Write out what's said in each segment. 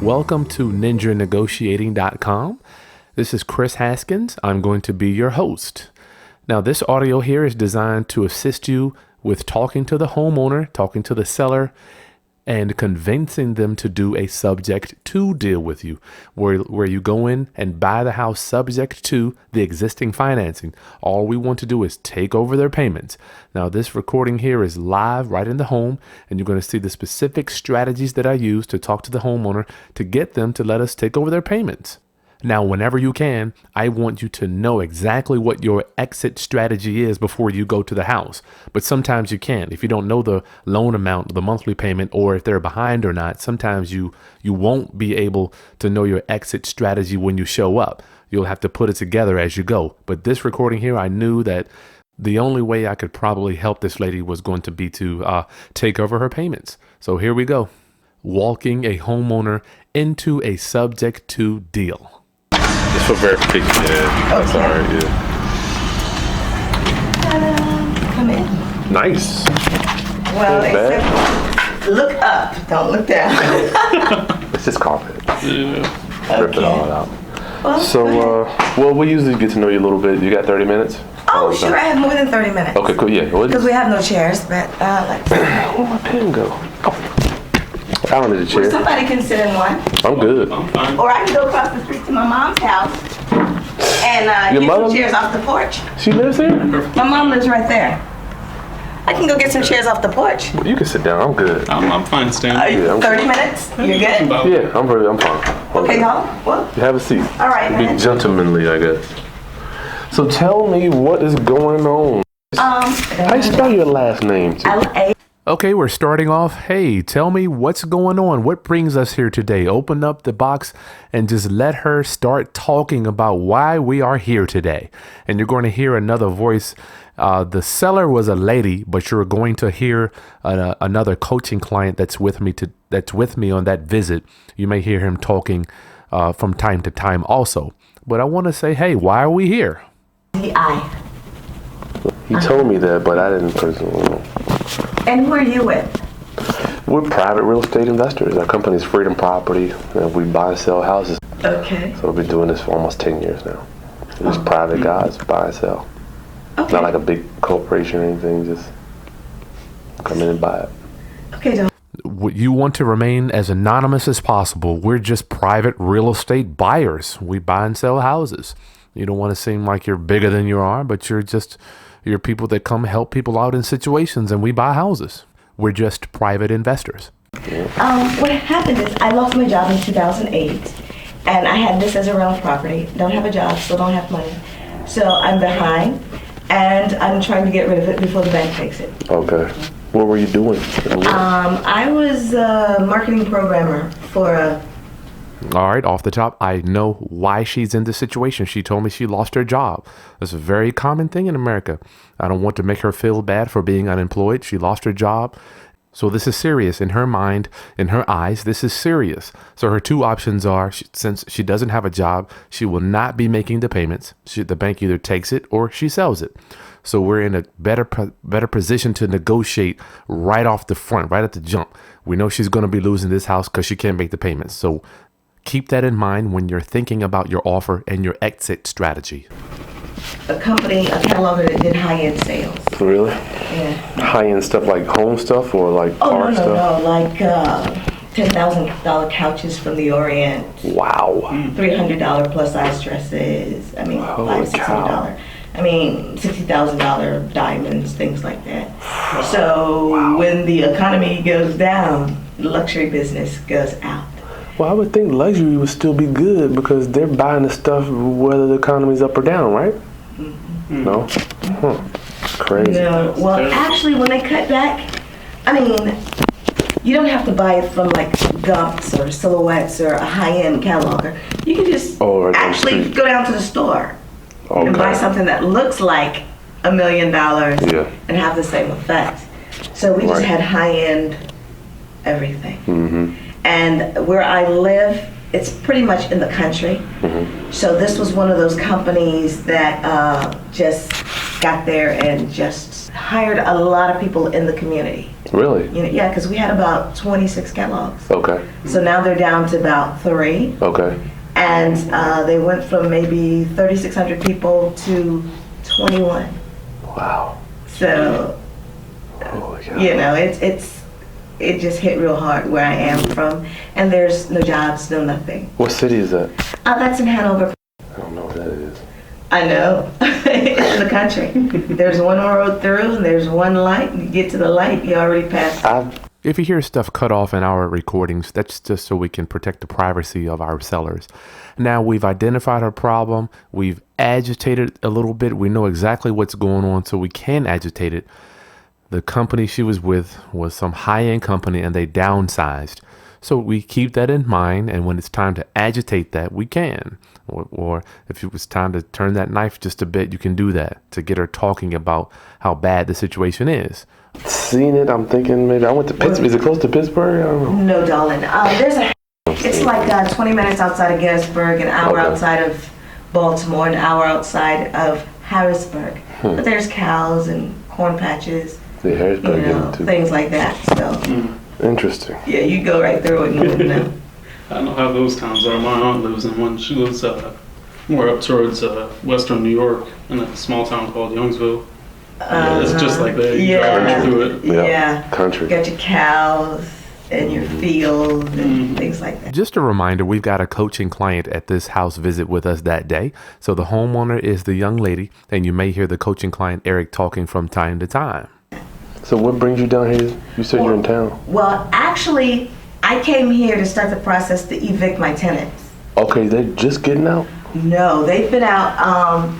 Welcome to NinjaNegotiating.com. This is Chris Haskins. I'm going to be your host. Now, this audio here is designed to assist you with talking to the homeowner, talking to the seller, and convincing them to do a subject to deal with you, where you go in and buy the house subject to the existing financing. All we want to do is take over their payments. Now, this recording here is live right in the home, and you're going to see the specific strategies that I use to talk to the homeowner to get them to let us take over their payments. Now, whenever you can, I want you to know exactly what your exit strategy is before you go to the house. But sometimes you can't. If you don't know the loan amount, the monthly payment, or if they're behind or not, sometimes you won't be able to know your exit strategy when you show up. You'll have to put it together as you go. But this recording here, I knew that the only way I could probably help this lady was going to be to take over her payments. So here we go. Walking a homeowner into a subject to deal. Just for verification, yeah. That's all right, yeah. Come in. Nice. Well, Ain't except look up, don't look down. It's just carpet. Okay. Rip it all out. Well, So, well, we usually get to know you a little bit. You got 30 minutes? oh, sure, I have more than 30 minutes. Okay, cool, yeah. Because we have no chairs, but Where'd my pen go? Oh. I don't need a would chair. somebody consider one? I'm good. I'm fine. Or I can go across the street to my mom's house and Your get mother? some chairs off the porch. She lives here? My mom lives right there. I can go get some chairs off the porch. You can sit down. I'm good. I'm fine, Stan. Yeah, I'm 30 minutes? You're good? Yeah, I'm fine. Okay, go. Well, Have a seat. all right, Be man. gentlemanly, I guess. So tell me what is going on. How you spell your last name? Too? L-A. Okay, we're starting off. Hey, tell me what's going on. What brings us here today? Open up the box and just let her start talking about why we are here today. And you're going to hear another voice. The seller was a lady, but you're going to hear another coaching client that's with me on that visit. You may hear him talking from time to time also. But I want to say, hey, why are we here? D-I. You told me that, but I didn't personally know. And who are you with? We're private real estate investors. Our company is Freedom Property, and we buy and sell houses. Okay. So we've been doing this for almost 10 years now. We're just private guys, buy and sell. Okay. Not like a big corporation or anything, just come in and buy it. Okay, Don. You want to remain as anonymous as possible. We're just private real estate buyers. We buy and sell houses. You don't want to seem like you're bigger than you are, but you're people that come help people out in situations, and we buy houses. We're just private investors. What happened is I lost my job in 2008, and I had this as a rental property. Don't have a job, still don't have money. So I'm behind, and I'm trying to get rid of it before the bank takes it. Okay. What were you doing? I was a marketing programmer for a... All right, off the top, I know why she's in this situation. She told me she lost her job. That's a very common thing in America. I don't want to make her feel bad for being unemployed. She lost her job. So this is serious. In her mind, in her eyes, this is serious. So her two options are, since she doesn't have a job, she will not be making the payments. The bank either takes it or she sells it. So we're in a better position to negotiate right off the front, right at the jump. We know she's going to be losing this house because she can't make the payments. So keep that in mind when you're thinking about your offer and your exit strategy. A company, a cataloger that did high-end sales. Really? Yeah. High-end stuff like home stuff or like car stuff? No, like $10,000 couches from the Orient. Wow. $300 plus size dresses. I mean, Holy cow. $600. I mean, $60,000 diamonds, things like that. So when the economy goes down, the luxury business goes out. Well, I would think luxury would still be good because they're buying the stuff whether the economy's up or down, right? Mm-hmm. No? Crazy. No, well, actually, when they cut back, I mean, you don't have to buy it from like Gumps or Silhouettes or a high-end cataloger. You can just actually go down to the store and buy something that looks like $1 million and have the same effect. So we just had high-end everything. Mm-hmm. And where I live, it's pretty much in the country. Mm-hmm. So this was one of those companies that just got there and just hired a lot of people in the community. Really? You know, yeah, because we had about 26 catalogs. Okay. So now they're down to about 3. Okay. And they went from maybe 3,600 people to 21. Wow. So, Holy cow. you know, it just hit real hard where I am from. And there's no jobs, no nothing. What city is that? That's in Hanover. I don't know where that is. I know. It's in the country. There's one road through and there's one light. You get to the light, you already passed. If you hear stuff cut off in our recordings, that's just so we can protect the privacy of our sellers. Now we've identified her problem. We've agitated a little bit. We know exactly what's going on, so we can agitate it. The company she was with was some high-end company and they downsized. So we keep that in mind, and when it's time to agitate that, we can. Or if it was time to turn that knife just a bit, you can do that to get her talking about how bad the situation is. Seen it, I'm thinking maybe I went to Pittsburgh. Is it close to Pittsburgh? I don't know. No, darling. It's like 20 minutes outside of Gettysburg, an hour outside of Baltimore, an hour outside of Harrisburg. But there's cows and corn patches, Yeah, Harrisburg, you know, too. things like that. So Interesting. yeah, you go right through it and you wouldn't know. I know how those towns are. My aunt lives in one. She lives more up towards western New York in a small town called Youngsville. Yeah, it's just like that. You drive right through it. Yeah. Country. You got your cows and your fields and things like that. Just a reminder, we've got a coaching client at this house visit with us that day. So the homeowner is the young lady, and you may hear the coaching client, Eric, talking from time to time. So what brings you down here? You said you're in town. Well, actually, I came here to start the process to evict my tenants. Okay, they're just getting out? No, they've been out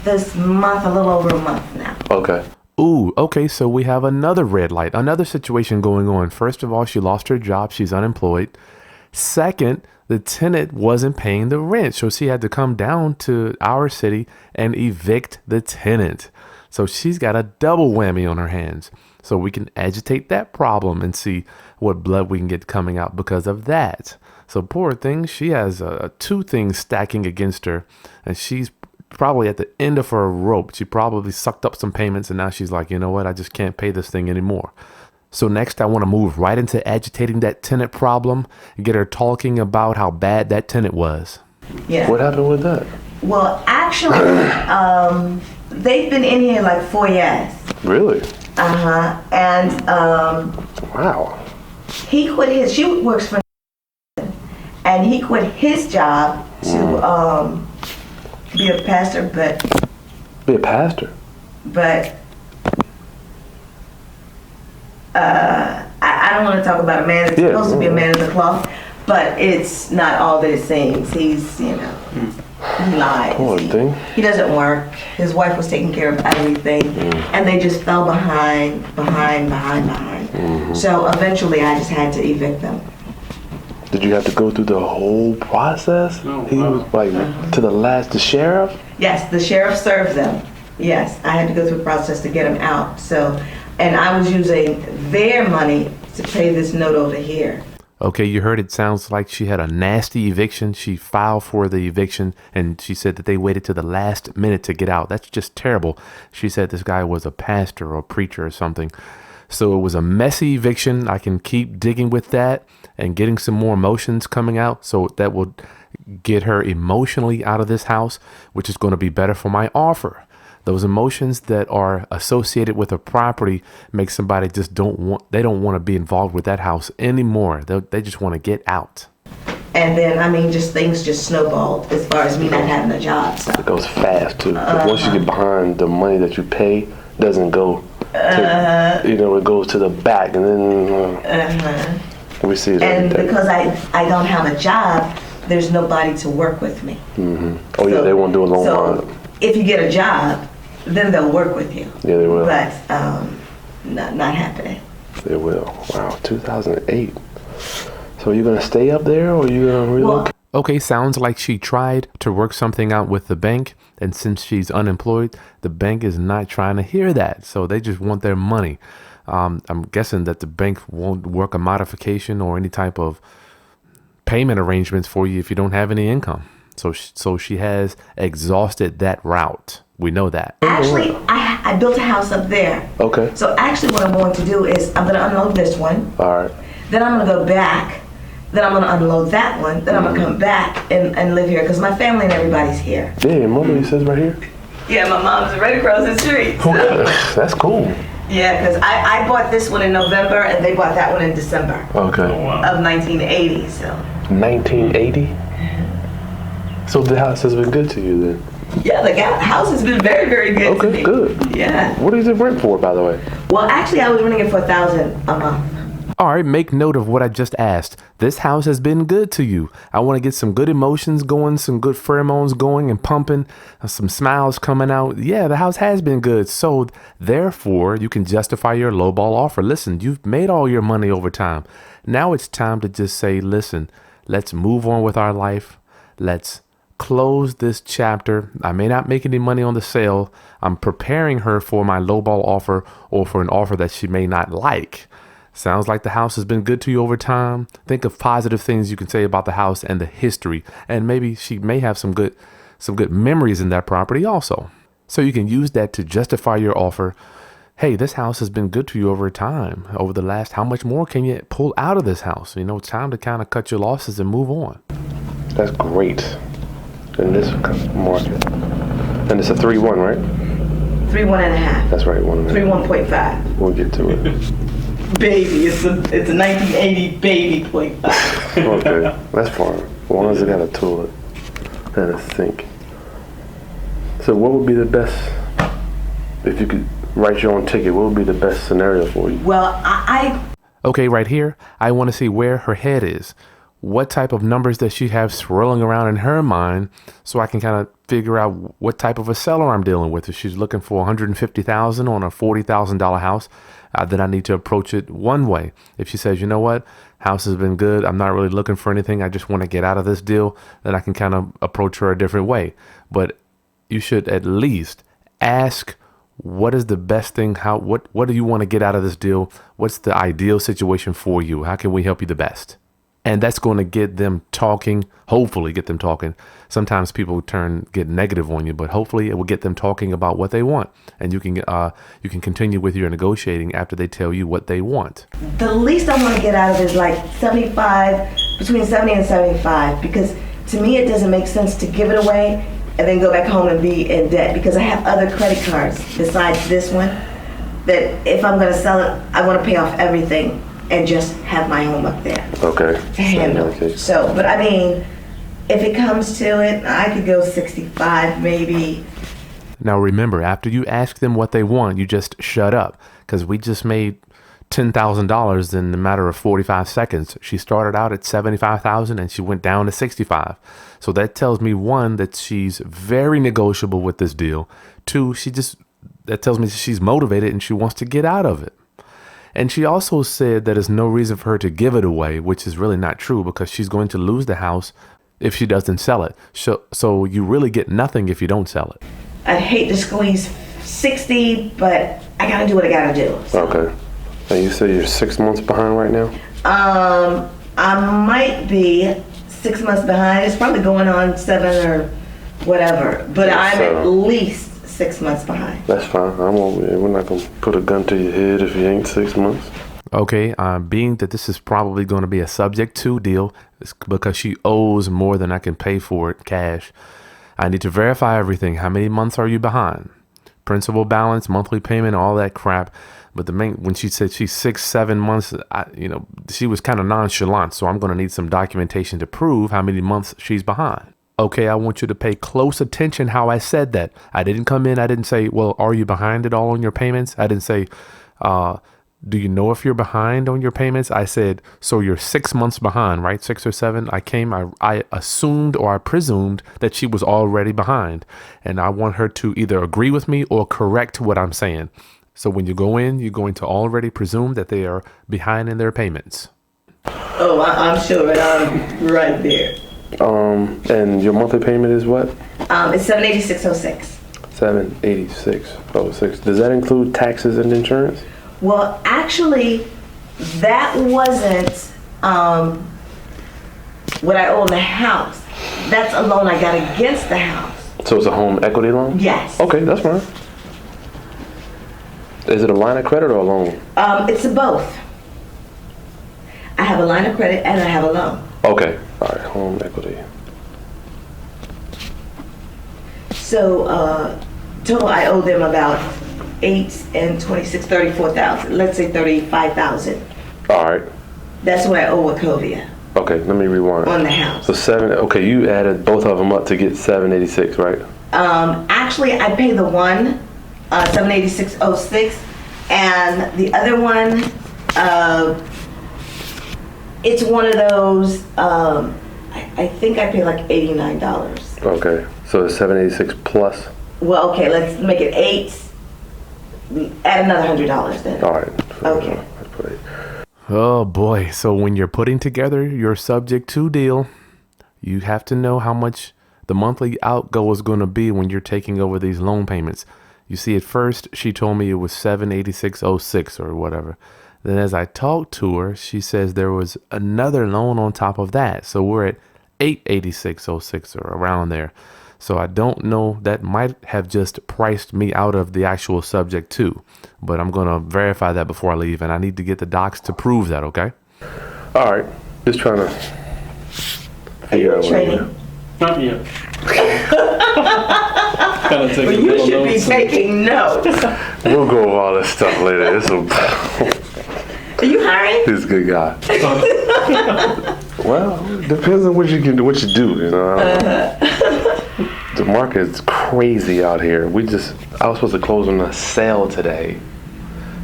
this month, a little over a month now. Okay. Ooh, okay, so we have another red light, another situation going on. First of all, she lost her job. She's unemployed. Second, the tenant wasn't paying the rent, so she had to come down to our city and evict the tenant. So she's got a double whammy on her hands. So we can agitate that problem and see what blood we can get coming out because of that. So poor thing, she has two things stacking against her, and she's probably at the end of her rope. She probably sucked up some payments, and now she's like, you know what, I just can't pay this thing anymore. So next, I want to move right into agitating that tenant problem and get her talking about how bad that tenant was. Yeah. What happened with that? Well, actually, they've been in here like 4 years. Really? And Wow. he quit his. She works for, and he quit his job to be a pastor, Be a pastor? I don't want to talk about a man that's supposed to be a man of the cloth, but it's not all that it seems. He's, you know, he lies. Poor thing. He doesn't work. His wife was taking care of everything, and they just fell behind. So eventually, I just had to evict them. Did you have to go through the whole process? Oh, He wow. was like to the last, the sheriff? Yes, the sheriff served them. Yes, I had to go through a process to get them out. So, and I was using their money to pay this note over here. Okay, you heard it sounds like she had a nasty eviction. She filed for the eviction and she said that they waited to the last minute to get out. That's just terrible. She said this guy was a pastor or a preacher or something. So it was a messy eviction. I can keep digging with that and getting some more emotions coming out. So that will get her emotionally out of this house, which is going to be better for my offer. Those emotions that are associated with a property make somebody just don't want to be involved with that house anymore. They just want to get out. And then, I mean, just things just snowballed as far as me not having a job. So. It goes fast too. Once you get behind, the money that you pay doesn't go to, it goes to the back, and then we see it every And day. because I don't have a job, there's nobody to work with me. Oh yeah, they won't do a loan So bond. if you get a job, then they'll work with you. Yeah, they will. But not happening. They will. Wow, 2008. So you gonna stay up there, or you gonna relocate? Okay, sounds like she tried to work something out with the bank, and since she's unemployed, the bank is not trying to hear that. So they just want their money. I'm guessing that the bank won't work a modification or any type of payment arrangements for you if you don't have any income. So she has exhausted that route. We know that. Actually, I built a house up there. Okay. So actually what I'm going to do is I'm going to unload this one. All right. Then I'm going to go back. Then I'm going to unload that one. Then I'm going to come back and live here because my family and everybody's here. Yeah, your mother says right here? Yeah, my mom's right across the street. So. That's cool. Yeah, because I bought this one in November and they bought that one in December. Okay. Oh, wow. Of 1980, so. 1980? So the house has been good to you then? Yeah, the house has been very, very good to me. Okay, good. Yeah. What is it rent for, by the way? Well, actually, I was renting it for $1,000 a month. All right, make note of what I just asked. This house has been good to you. I want to get some good emotions going, some good pheromones going and pumping, some smiles coming out. Yeah, the house has been good. So therefore, you can justify your lowball offer. Listen, you've made all your money over time. Now it's time to just say, listen, let's move on with our life. Let's close this chapter. I may not make any money on the sale. I'm preparing her for my lowball offer or for an offer that she may not like. Sounds like the house has been good to you over time. Think of positive things you can say about the house and the history. And maybe she may have some good memories in that property also. So you can use that to justify your offer. Hey, this house has been good to you over time. Over the last, how much more can you pull out of this house? You know, it's time to kind of cut your losses and move on. That's great. In this market. And it's a 3-1, right? 3.5. That's right, 1.5. 3.1.5. We'll get to it. Baby, it's a 1980 baby .5. Okay, that's fine. As long as it got a toilet and a sink. So what would be the best, if you could write your own ticket, what would be the best scenario for you? Well, Okay, right here, I want to see where her head is. What type of numbers does she have swirling around in her mind so I can kind of figure out what type of a seller I'm dealing with. If she's looking for $150,000 on a $40,000 house, then I need to approach it one way. If she says, you know what, house has been good, I'm not really looking for anything, I just want to get out of this deal, then I can kind of approach her a different way. But you should at least ask, what is the best thing? What do you want to get out of this deal? What's the ideal situation for you? How can we help you the best? And that's going to get them talking, hopefully get them talking. Sometimes people get negative on you, but hopefully it will get them talking about what they want. And you can continue with your negotiating after they tell you what they want. The least I want to get out of it is like 75, between 70 and 75, because to me it doesn't make sense to give it away and then go back home and be in debt, because I have other credit cards besides this one that if I'm going to sell it, I want to pay off everything and just have my home up there. Okay. To handle. Okay. So, but I mean, if it comes to it, I could go 65 maybe. Now remember, after you ask them what they want, you just shut up, because we just made $10,000 in a matter of 45 seconds. She started out at 75,000 and she went down to 65. So that tells me, one, that she's very negotiable with this deal. Two, that tells me she's motivated and she wants to get out of it. And she also said that there's no reason for her to give it away, which is really not true, because she's going to lose the house if she doesn't sell it. So you really get nothing if you don't sell it. I'd hate to squeeze 60, but I gotta do what I gotta do. So. Okay. And you say you're 6 months behind right now? I might be 6 months behind. It's probably going on 7 or whatever, but I'm at least 6 months behind. That's fine. We're not going to put a gun to your head if you ain't 6 months. Okay, being that this is probably going to be a subject to deal, because she owes more than I can pay for it cash, I need to verify everything. How many months are you behind? Principal balance, monthly payment, all that crap. But when she said she's 6-7 months, she was kind of nonchalant. So I'm going to need some documentation to prove how many months she's behind. Okay, I want you to pay close attention how I said that. I didn't come in, I didn't say, well, are you behind at all on your payments? I didn't say, do you know if you're behind on your payments? I said, so you're 6 months behind, right? 6 or 7. I assumed or I presumed that she was already behind. And I want her to either agree with me or correct what I'm saying. So when you go in, you're going to already presume that they are behind in their payments. Oh, I'm sure I'm right there. And your monthly payment is what? It's $786.06. $786.06. Does that include taxes and insurance? Well, actually, that wasn't what I owe on the house. That's a loan I got against the house. So it's a home equity loan? Yes. Okay, that's fine. Is it a line of credit or a loan? It's a both. I have a line of credit and I have a loan. Okay, all right, home equity. So total, I owe them about 8 and 26, 34,000. Let's say 35,000. All right. That's what I owe Wachovia. Okay, let me rewind. On the house. So okay, you added both of them up to get 786, right? Actually, I pay the one, 786.06, and the other one, it's one of those. I think I pay like $89. Okay, so it's 786 plus. Well, okay, let's make it 8. Add another $100 then. All right. So okay. Let's put 8. Oh boy. So when you're putting together your subject to deal, you have to know how much the monthly outgo is going to be when you're taking over these loan payments. You see, at first she told me it was $786.06 or whatever. Then as I talked to her, she says there was another loan on top of that. So we're at $886.06 or around there. So I don't know, that might have just priced me out of the actual subject too. But I'm going to verify that before I leave, and I need to get the docs to prove that, okay? All right. Just trying to figure out Training. Not yet. Kind of Well, you should be taking notes. We'll go over all this stuff later. Are you hiring? He's a good guy. Well, depends on what you can do, what you do, you know. The market is crazy out here. I was supposed to close on a sale today.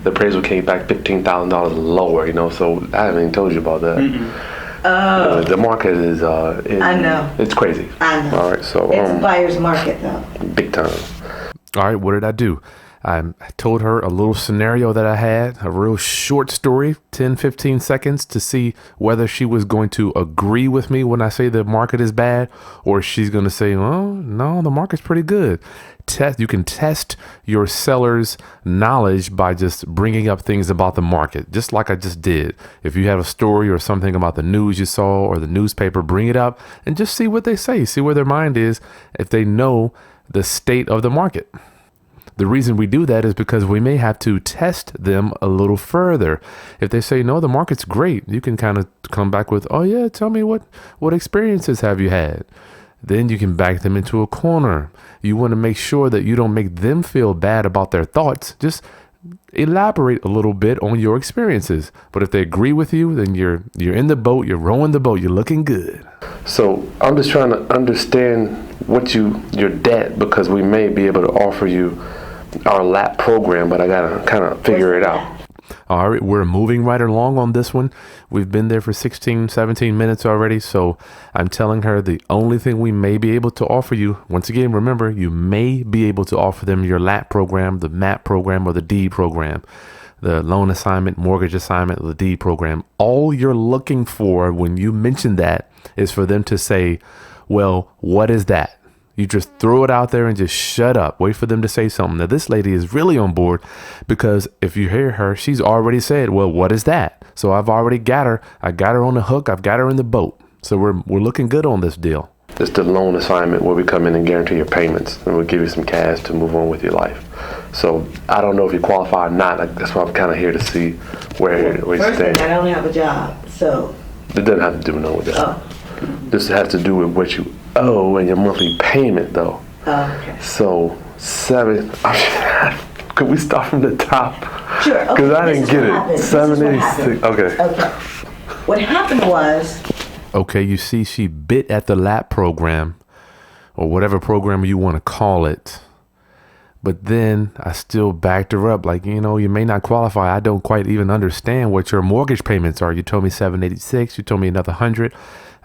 The appraisal came back $15,000 lower, you know, so I haven't even told you about that. The market is, I know. It's crazy. I know. All right, so. It's a buyer's market, though. Big time. All right, what did I do? I told her a little scenario that I had, a real short story, 10, 15 seconds, to see whether she was going to agree with me when I say the market is bad, or she's going to say, oh, no, the market's pretty good. You can test your seller's knowledge by just bringing up things about the market, just like I just did. If you have a story or something about the news you saw or the newspaper, bring it up and just see what they say, see where their mind is, if they know the state of the market. The reason we do that is because we may have to test them a little further. If they say, no, the market's great, you can kind of come back with, oh yeah, tell me what experiences have you had? Then you can back them into a corner. You want to make sure that you don't make them feel bad about their thoughts. Just elaborate a little bit on your experiences. But if they agree with you, then you're in the boat, you're rowing the boat, you're looking good. So I'm just trying to understand your debt, because we may be able to offer you our LAP program, but I gotta kind of figure it out. All right, we're moving right along on this one. We've been there for 16, 17 minutes already. So I'm telling her the only thing we may be able to offer you, once again, remember, you may be able to offer them your LAP program, the MAP program, or the D program, the loan assignment, mortgage assignment, or the D program. All you're looking for when you mention that is for them to say, well, what is that? You just throw it out there and just shut up. Wait for them to say something. Now, this lady is really on board, because if you hear her, she's already said, well, what is that? So I've already got her. I got her on the hook. I've got her in the boat. So we're looking good on this deal. It's the loan assignment where we come in and guarantee your payments, and we'll give you some cash to move on with your life. So I don't know if you qualify or not. That's why I'm kind of here to see where you stand. I don't have a job, so. It doesn't have to do with that. Oh. This has to do with what you owe and your monthly payment, though. Oh, okay. So 7. Could we start from the top? Sure. Because I didn't get it. 786. Okay. What happened was. Okay, you see, she bit at the LAP program, or whatever program you want to call it. But then I still backed her up, like, you know, you may not qualify. I don't quite even understand what your mortgage payments are. You told me 786. You told me another 100.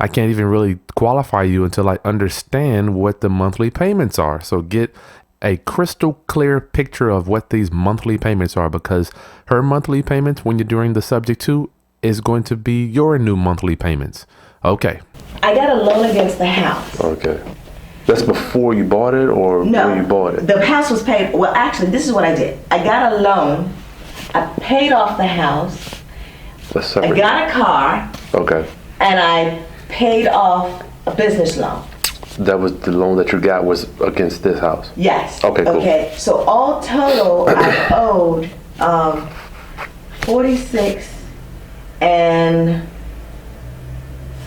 I can't even really qualify you until I understand what the monthly payments are. So get a crystal clear picture of what these monthly payments are, because her monthly payments, when you're doing the subject to, is going to be your new monthly payments. Okay. I got a loan against the house. Okay. That's before you bought it, or no, when you bought it? The house was paid. Well, actually, this is what I did. I got a loan. I paid off the house. That's separate. I got a car. Okay. And I paid off a business loan. That was the loan that you got was against this house? Yes. Okay, cool. Okay, so all total, I owed 46 and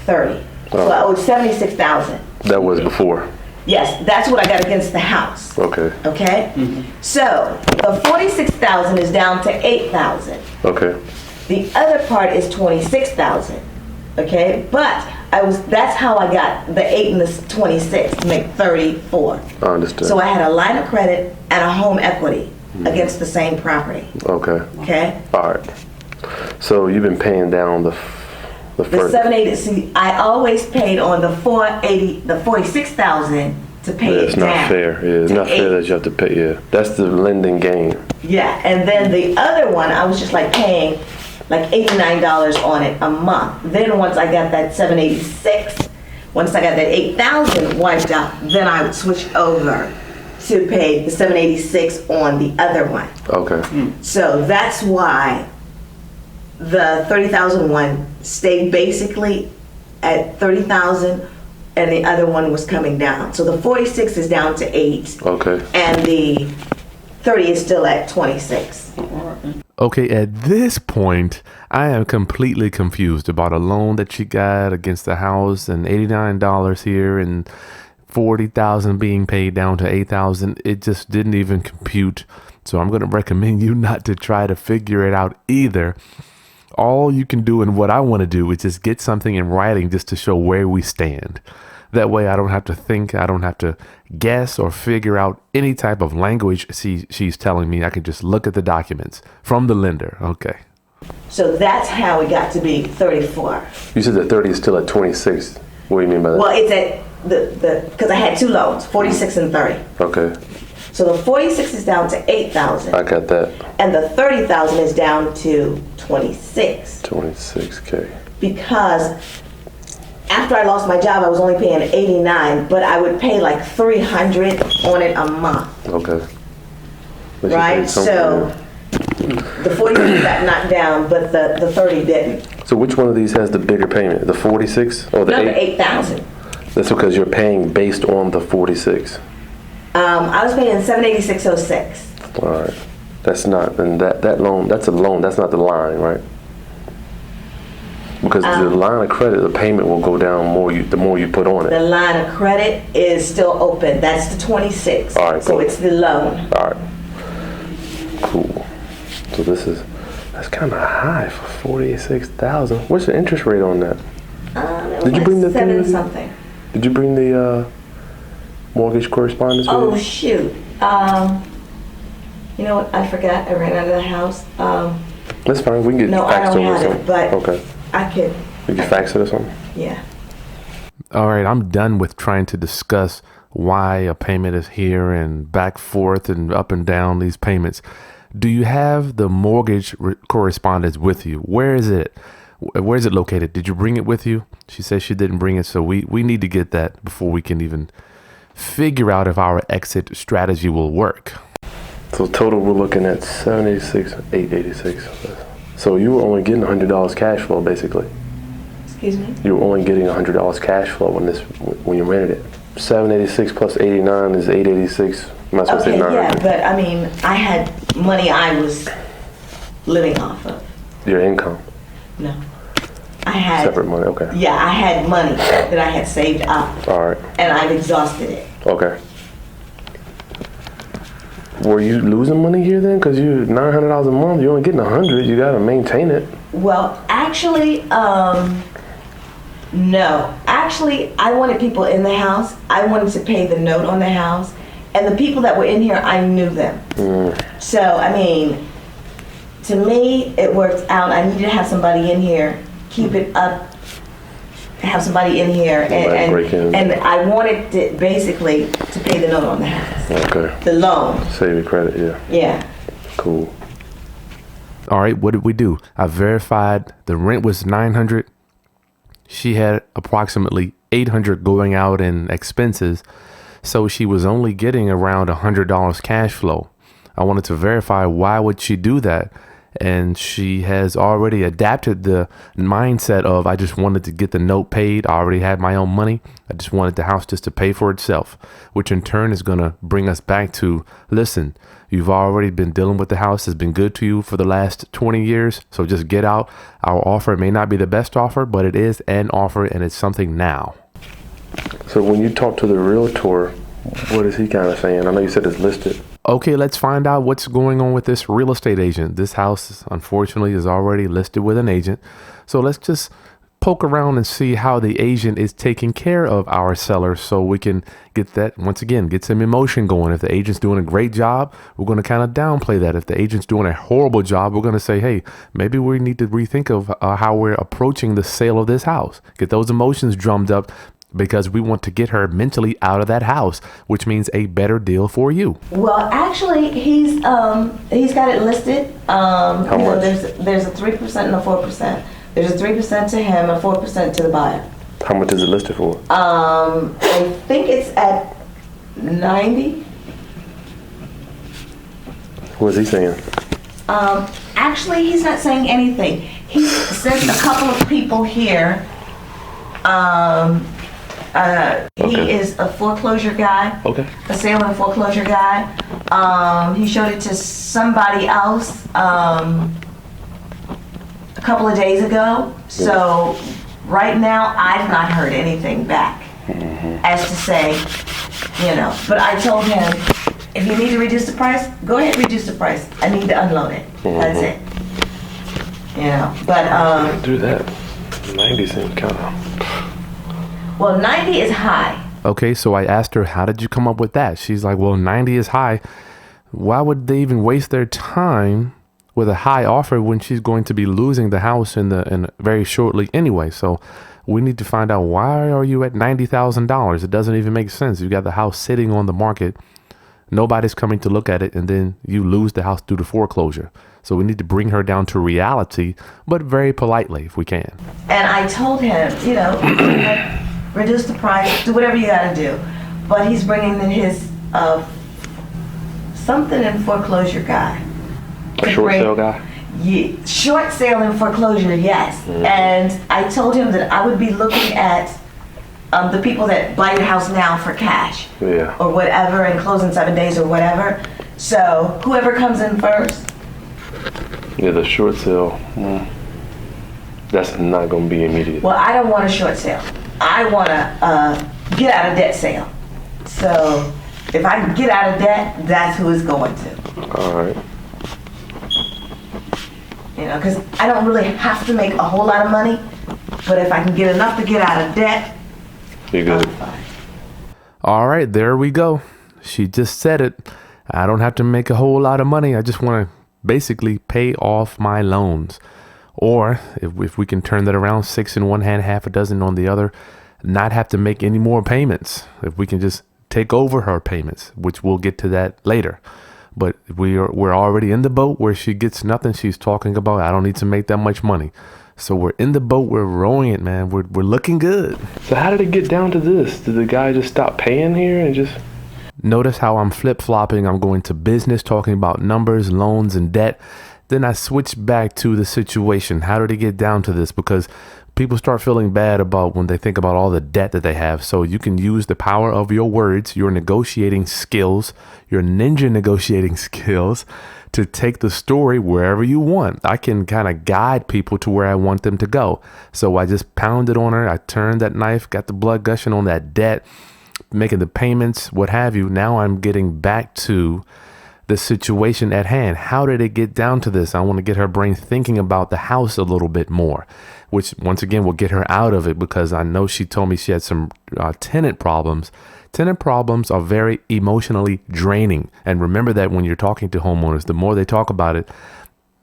30. So I owed 76,000. That was before? Yes, that's what I got against the house. Okay. Okay? So the 46,000 is down to 8,000. Okay. The other part is 26,000. Okay? But that's how I got the 8 and the 26 to make 34. I understand. So I had a line of credit and a home equity against the same property. Okay. Okay? All right. So you've been paying down the The first. 780. See, I always paid on the 480, the 46,000 to pay it It's down. not fair. Yeah, it's not fair that you have to pay. Yeah, that's the lending game. Yeah, and then the other one, I was just like paying like $89 on it a month. Then once I got that 786, once I got that 8,000 wiped out, then I would switch over to pay the 786 on the other one. Okay. So that's why the 30,000 one stayed basically at 30,000 and the other one was coming down. So the 46 is down to 8 Okay. and the 30 is still at 26. Okay, at this point, I am completely confused about a loan that she got against the house and $89 here and 40,000 being paid down to 8,000. It just didn't even compute. So I'm going to recommend you not to try to figure it out either. All you can do and what I want to do is just get something in writing just to show where we stand. That way I don't have to think, I don't have to guess or figure out any type of language she's telling me. I can just look at the documents from the lender. Okay. So that's how it got to be 34. You said the 30 is still at 26. What do you mean by that? Well, it's at because I had two loans, 46 and 30. Okay. So the 46 is down to 8,000 I got that. and the 30,000 is down to 26. 26K. Because after I lost my job, I was only paying 89, but I would pay like 300 on it a month, Okay. But you right? paid something. So the 46 got knocked down, but the 30 didn't. So which one of these has the bigger payment? The 46 or the No, 8? the 8,000. That's because you're paying based on the 46. I was paying 786.06. All right. That's not, and that loan, that's a loan. That's not the line, right? Because the line of credit, the payment will go down more the more you put on The it. line of credit is still open. That's the 26. All right, So cool. it's the loan. All right. Cool. So that's kind of high for 46,000. What's the interest rate on that? Did you bring the thing 7 with you? something? Did you bring the mortgage correspondence with Oh you? shoot. You know what? I forgot. I ran out of the house. That's fine. We can get No, I faxed don't over or have it, something. but Okay. I could. We can fax it or something. Yeah. All right, I'm done with trying to discuss why a payment is here and back forth and up and down these payments. Do you have the mortgage correspondence with you? Where is it? Where is it located? Did you bring it with you? She says she didn't bring it, so we need to get that before we can even figure out if our exit strategy will work. So total, we're looking at 786, 886. So you were only getting $100 cash flow, basically. Excuse me? You were only getting $100 cash flow when you rented it. 786 plus 89 is 886. Might as well say Okay, 900. yeah, but I mean, I had money I was living off of. Your income, No. I had. separate money. Okay. Yeah, I had money that I had saved up, All right. and I've exhausted it. Okay. Were you losing money here then? Because you're $900 a month. You're only getting 100. You got to maintain it. Well, actually, no. Actually, I wanted people in the house. I wanted to pay the note on the house. And the people that were in here, I knew them. So, I mean, to me, it worked out. I needed to have somebody in here, keep it up, have somebody in here. Break in. And I wanted to basically to pay the note on the house, Okay. the loan. Save your credit, yeah. Yeah. Cool. All right, what did we do? I verified the rent was $900. She had approximately $800 going out in expenses, so she was only getting around $100 cash flow. I wanted to verify why would she do that, and she has already adapted the mindset of, I just wanted to get the note paid. I already had my own money. I just wanted the house just to pay for itself, which in turn is going to bring us back to, listen, you've already been dealing with the house. It's been good to you for the last 20 years. So just get out. Our offer may not be the best offer, but it is an offer, and it's something now. So when you talk to the realtor, what is he kind of saying? I know you said it's listed. Okay, let's find out what's going on with this real estate agent. This house, unfortunately, is already listed with an agent. So let's just poke around and see how the agent is taking care of our seller, so we can get that, once again, get some emotion going. If the agent's doing a great job, we're going to kind of downplay that. If the agent's doing a horrible job, we're going to say, hey, maybe we need to rethink of how we're approaching the sale of this house. Get those emotions drummed up, because we want to get her mentally out of that house, which means a better deal for you. Well, actually, he's got it listed. How much? There's a 3% and a 4%. There's a 3% to him and 4% to the buyer. How much is it listed for? I think it's at 90. What is he saying? Actually, he's not saying anything. He sent a couple of people here. He is a foreclosure guy. Okay. A sale and foreclosure guy. He showed it to somebody else a couple of days ago. So right now, I've not heard anything back as to say, But I told him, if you need to reduce the price, go ahead and reduce the price. I need to unload it. That's it. But do that. 90 seems kind of. Well, 90 is high. Okay, so I asked her, how did you come up with that? She's like, well, 90 is high. Why would they even waste their time with a high offer when she's going to be losing the house in very shortly anyway? So we need to find out, why are you at $90,000? It doesn't even make sense. You got the house sitting on the market. Nobody's coming to look at it, and then you lose the house due to foreclosure. So we need to bring her down to reality, but very politely if we can. And I told him, reduce the price, do whatever you gotta do. But he's bringing in his something in foreclosure guy. A short sale guy? Yeah, short sale and foreclosure, yes. Mm-hmm. And I told him that I would be looking at the people that buy your house now for cash. Yeah. Or whatever, and close in 7 days or whatever. So whoever comes in first. Yeah, the short sale, that's not going to be immediate. Well, I don't want a short sale. I want a get out of debt sale. So if I can get out of debt, that's who it's going to. All right. Because I don't really have to make a whole lot of money, but if I can get enough to get out of debt, you're good. I'm fine. All right, there we go. She just said it. I don't have to make a whole lot of money. I just want to basically pay off my loans. Or if we can turn that around, 6 in one hand, half a dozen on the other, not have to make any more payments. If we can just take over her payments, which we'll get to that later. But we're already in the boat where she gets nothing. She's talking about, I don't need to make that much money. So we're in the boat, we're rowing it, man. We're looking good. So how did it get down to this? Did the guy just stop paying here and just... Notice how I'm flip-flopping. I'm going to business, talking about numbers, loans, and debt. Then I switch back to the situation. How did it get down to this? Because people start feeling bad about when they think about all the debt that they have. So you can use the power of your words, your negotiating skills, your ninja negotiating skills to take the story wherever you want. I can kind of guide people to where I want them to go. So I just pounded on her. I turned that knife, got the blood gushing on that debt, making the payments, what have you. Now I'm getting back to the situation at hand. How did it get down to this? I want to get her brain thinking about the house a little bit more, which once again will get her out of it, because I know she told me she had some tenant problems. Tenant problems are very emotionally draining. And remember that when you're talking to homeowners, the more they talk about it,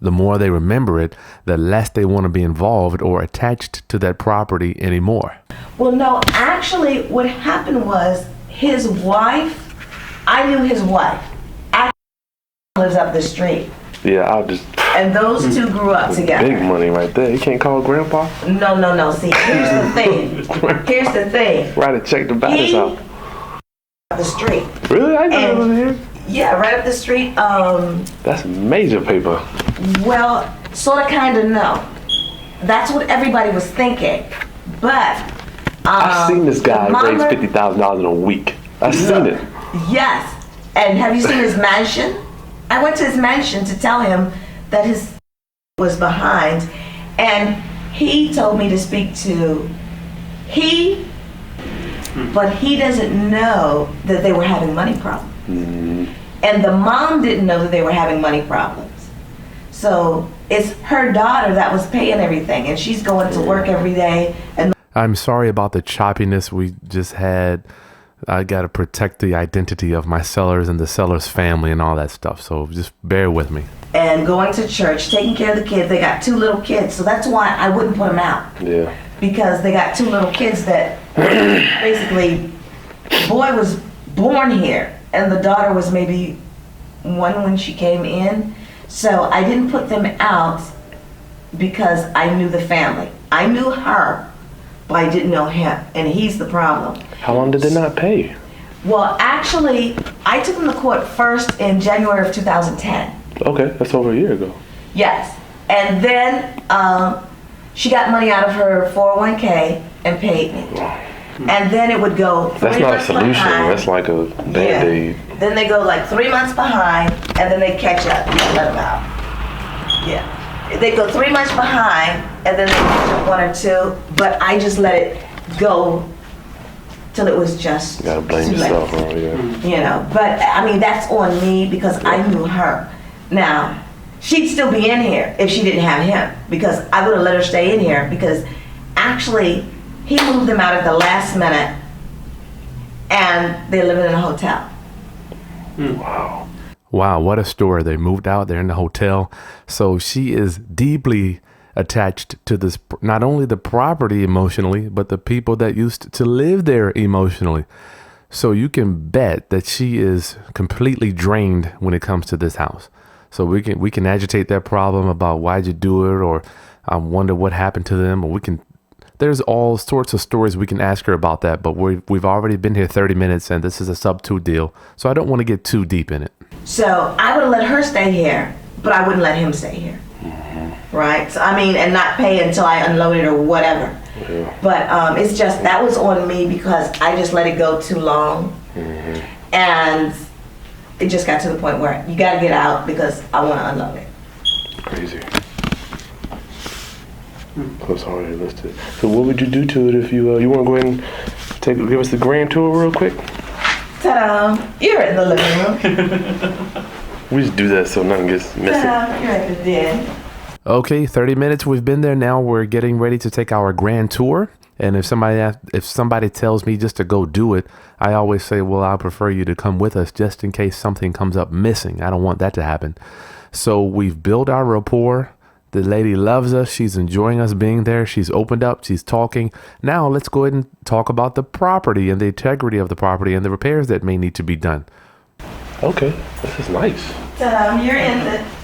the more they remember it, the less they want to be involved or attached to that property anymore. Well, no, actually what happened was his wife, I knew his wife, actually lives up the street. Yeah, I'll just... And those two grew up together. Big money right there. You can't call grandpa? No. See, here's the thing. Write a check to buy this out. The street. Really? I know it was here. Yeah, right up the street. That's major paper. Well, sort of, kind of, no. That's what everybody was thinking. But I've seen this guy raise $50,000 in a week. I've seen it. Yes. And have you seen his mansion? I went to his mansion to tell him that his was behind, and he told me to speak to but he doesn't know that they were having money problems. And the mom didn't know that they were having money problems. So it's her daughter that was paying everything, and she's going to work every day. And I'm sorry about the choppiness we just had. I got to protect the identity of my sellers and the seller's family and all that stuff. So just bear with me. And going to church, taking care of the kids. They got 2 little kids, so that's why I wouldn't put them out. Yeah. Because they got 2 little kids that basically, the boy was born here and the daughter was maybe 1 when she came in. So I didn't put them out because I knew the family. I knew her, but I didn't know him, and he's the problem. How long did they not pay? Well, actually, I took them to court first in January of 2010. Okay, that's over a year ago. Yes. And then she got money out of her 401k and paid me. And then it would go 3 That's not a months solution. behind. That's like a band-aid. Yeah. Then they go like 3 months behind, and then they catch up. You let them out. Yeah. They go 3 months behind, and then they catch up 1 or 2. But I just let it go till it was just You gotta blame too late. yourself, yeah. You know, but I mean, that's on me because I knew her. Now, she'd still be in here if she didn't have him, because I would have let her stay in here, because actually he moved them out at the last minute and they're living in a hotel. Wow. Wow, what a story. They moved out, they're in the hotel. So she is deeply attached to this, not only the property emotionally, but the people that used to live there emotionally. So you can bet that she is completely drained when it comes to this house. So we can agitate that problem about why'd you do it, or I wonder what happened to them, or there's all sorts of stories we can ask her about that, but we've already been here 30 minutes and this is a sub-2 deal, so I don't want to get too deep in it. So I would have let her stay here, but I wouldn't let him stay here. Right? So, I mean, and not pay until I unloaded or whatever. Yeah. But it's just, that was on me because I just let it go too long. And it just got to the point where you got to get out because I want to unload it. Crazy. That's already listed. So what would you do to it if you want to go ahead and give us the grand tour real quick? Ta-da! You're in the living room. We just do that so nothing gets messy. Ta-da! You're at the den. Okay, 30 minutes we've been there now. We're getting ready to take our grand tour. And if somebody tells me just to go do it, I always say, well, I prefer you to come with us just in case something comes up missing. I don't want that to happen. So we've built our rapport. The lady loves us. She's enjoying us being there. She's opened up. She's talking. Now let's go ahead and talk about the property and the integrity of the property and the repairs that may need to be done. Okay, this is nice. Ta-da! You're in the...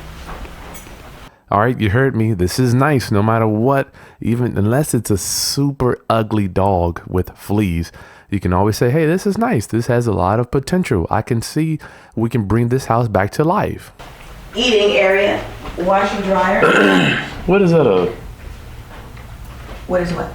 All right, you heard me. This is nice no matter what, even unless it's a super ugly dog with fleas. You can always say, hey, this is nice. This has a lot of potential. I can see we can bring this house back to life. Eating area, washer dryer. What is that? What is what?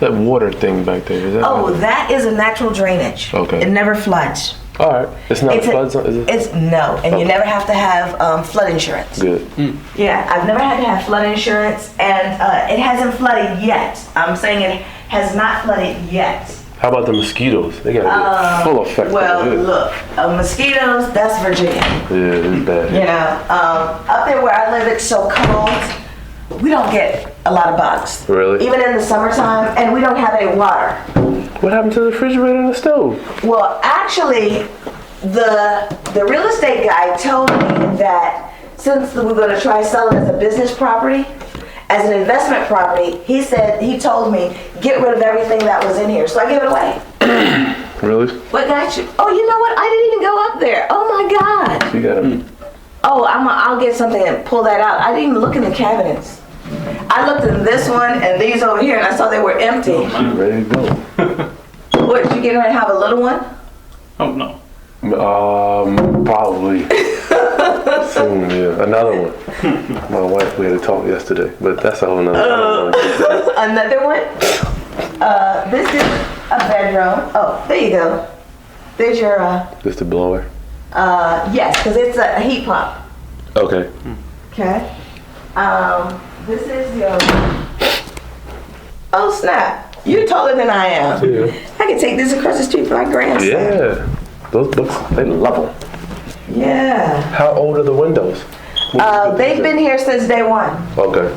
That water thing back there? Is that? Oh, that is a natural drainage. Okay. It never floods. All right. It's not floods, is it? It's no, and you never have to have flood insurance. Good. Yeah, I've never had to have flood insurance, and it hasn't flooded yet. I'm saying it has not flooded yet. How about the mosquitoes? They got full effect. Well, look, mosquitoes, that's Virginia. Yeah, it's bad. You know, up there where I live, it's so cold, we don't get a lot of bugs. Really? Even in the summertime, and we don't have any water. What happened to the refrigerator and the stove? Well, actually, the real estate guy told me that since we were going to try selling it as a business property, as an investment property, he told me, get rid of everything that was in here. So I gave it away. Really? What got you? Oh, you know what? I didn't even go up there. Oh my God. You got Oh, I'll get something and pull that out. I didn't even look in the cabinets. I looked in this one and these over here and I saw they were empty. She's ready to go. What, you getting ready to have a little one? Oh, no. Probably. Soon, yeah. Another one. My wife, we had to talk yesterday, but that's a whole nother. Another one? This is a bedroom. Oh, there you go. There's your, Just a blower? Yes, because it's a heat pump. Okay. Okay. This is your, oh snap. You're taller than I am. Yeah. I can take this across the street for my grandson. Yeah. Those books, they love them. Yeah. How old are the windows? They've been here since day one. Okay.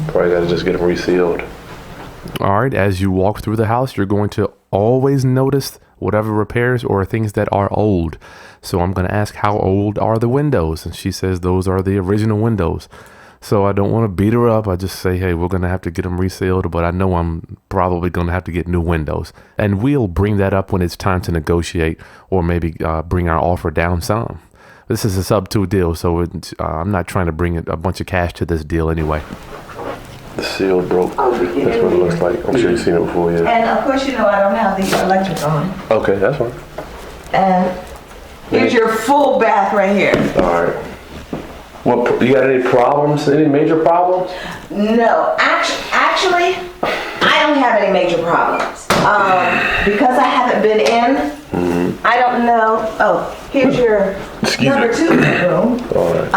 Probably got to just get them resealed. All right, as you walk through the house, you're going to always notice whatever repairs or things that are old. So I'm going to ask, how old are the windows? And she says those are the original windows. So I don't want to beat her up. I just say, hey, we're going to have to get them resealed, but I know I'm probably going to have to get new windows. And we'll bring that up when it's time to negotiate, or maybe bring our offer down some. This is a sub-2 deal, so I'm not trying to bring a bunch of cash to this deal anyway. The seal broke. Oh, That's what it looks like. I'm sure you've seen it before, yeah. And of course, you know I don't have the electric on. Okay, that's fine. And here's your full bath right here. All right. What, you got any problems? Any major problems? No, actually, I don't have any major problems. Because I haven't been in, I don't know. Oh, here's your number 2 bedroom. All right.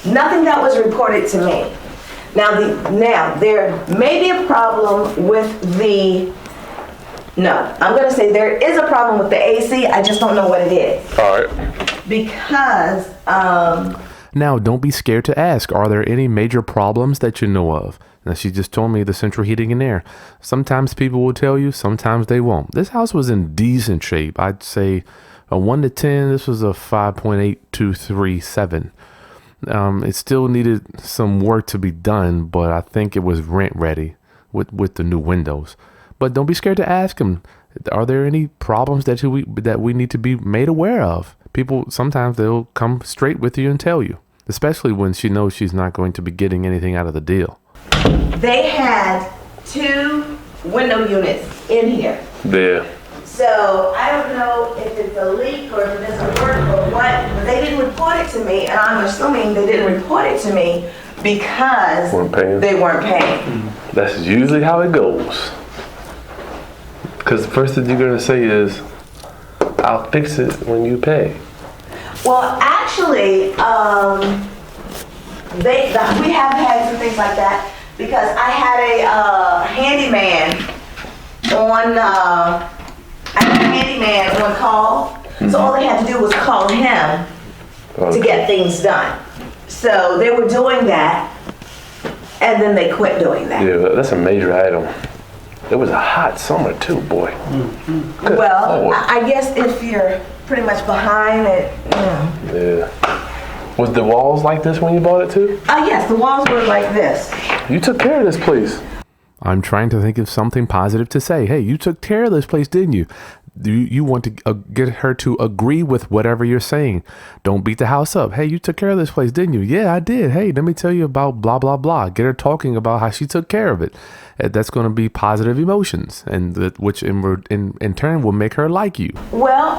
Nothing that was reported to me. Now there may be a problem with I'm going to say there is a problem with the AC. I just don't know what it is. All right. Because, Now, don't be scared to ask, are there any major problems that you know of? Now, she just told me the central heating and air. Sometimes people will tell you, sometimes they won't. This house was in decent shape. I'd say a 1 to 10, this was a 5.8237. It still needed some work to be done, but I think it was rent ready with the new windows. But don't be scared to ask them, are there any problems that we need to be made aware of? People, sometimes they'll come straight with you and tell you, especially when she knows she's not going to be getting anything out of the deal. they had 2 window units in here. Yeah. So I don't know if it's a leak or if it doesn't work or what, but they didn't report it to me, and I'm assuming they didn't report it to me because they weren't paying. That's usually how it goes. Because the first thing you're going to say is, I'll fix it when you pay. Well, actually, we have had some things like that because I had a handyman on call. So all they had to do was call him to get things done. So they were doing that, and then they quit doing that. Yeah, that's a major item. It was a hot summer too, boy. Good Well, Lord. I guess if you're pretty much behind it, Yeah. Was the walls like this when you bought it too? yes, the walls were like this. You took care of this place. I'm trying to think of something positive to say. Hey, you took care of this place, didn't you? You want to get her to agree with whatever you're saying. Don't beat the house up. Hey, you took care of this place, didn't you? Yeah, I did. Hey, let me tell you about blah, blah, blah. Get her talking about how she took care of it. That's going to be positive emotions, and which in turn will make her like you. Well,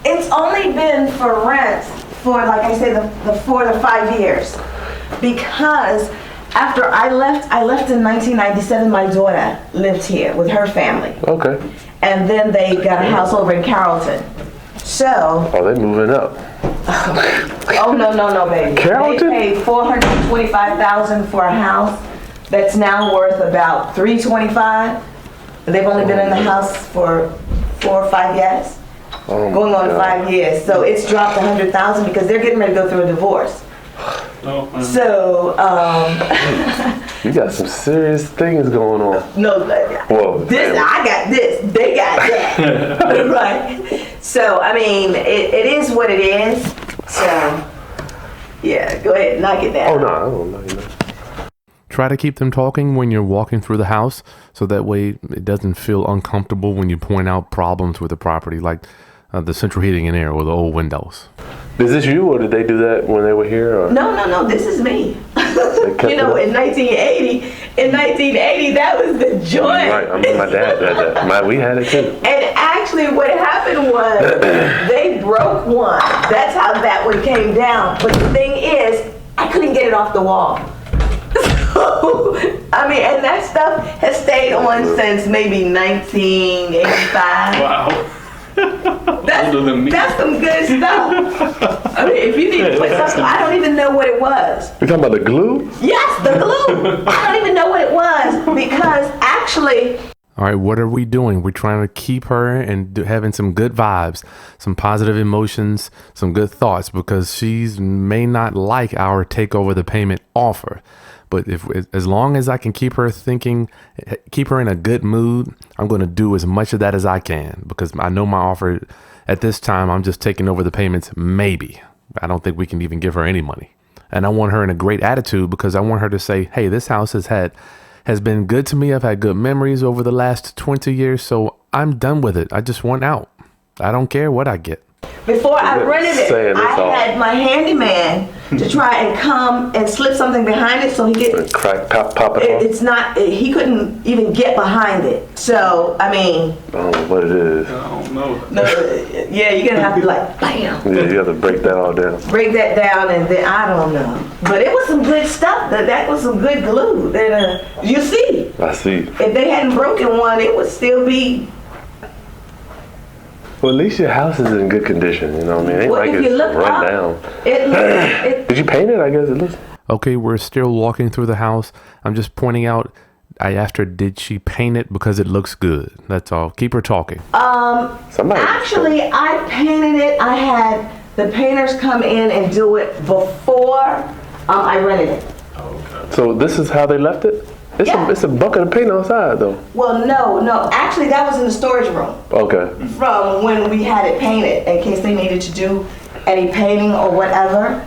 it's only been for rent for, like I say, the 4 to 5 years. Because after I left in 1997, my daughter lived here with her family. Okay. And then they got a house over in Carrollton. So. Oh, they moving up. Oh, no, baby. Carrollton? They paid $425,000 for a house that's now worth about $325,000. They've only been in the house for 4 or 5 years. Oh, going on God. 5 years. So it's dropped $100,000 because they're getting ready to go through a divorce. So, you got some serious things going on. no, Whoa. I got this, they got that. Right. So, I mean, it is what it is. So, yeah, go ahead, knock it down. Oh, no, I don't know. Try to keep them talking when you're walking through the house, so that way it doesn't feel uncomfortable when you point out problems with the property, like the central heating and air or the old windows. Is this you, or did they do that when they were here? Or? No, this is me. You know, in 1980, that was the joint. Right, I mean, my dad had that. We had it too. And actually what happened was they broke one. That's how that one came down. But the thing is, I couldn't get it off the wall. So, I mean, and that stuff has stayed on since maybe 1985. Wow. That's some good stuff. I mean, if you need to put something, I don't even know what it was. You talking about the glue? Yes, the glue. I don't even know what it was because actually. All right, what are we doing? We're trying to keep her and having some good vibes, some positive emotions, some good thoughts, because she may not like our take over the payment offer. But as long as I can keep her thinking, keep her in a good mood, I'm going to do as much of that as I can, because I know my offer at this time, I'm just taking over the payments. Maybe. I don't think we can even give her any money. And I want her in a great attitude, because I want her to say, hey, this house has been good to me. I've had good memories over the last 20 years. So I'm done with it. I just want out. I don't care what I get. Before I rented it, I had my handyman to try and come and slip something behind it so he could crack, pop it off. It's not, he couldn't even get behind it. So, I mean. I don't know what it is. I don't know. No, yeah, you're going to have to like, bam. Yeah, you have to break that all down. Break that down and then, I don't know. But it was some good stuff. That was some good glue. That, you see. I see. If they hadn't broken one, it would still be. Well, at least your house is in good condition, you know what I mean? It ain't like it's run down. Did you paint it? I guess it looks. Okay, we're still walking through the house. I'm just pointing out, I asked her, did she paint it because it looks good? That's all. Keep her talking. Actually, I painted it. I had the painters come in and do it before I rented it. So this is how they left it? It's a bucket of paint outside, though. Well, no. Actually, that was in the storage room. Okay. From when we had it painted, in case they needed to do any painting or whatever.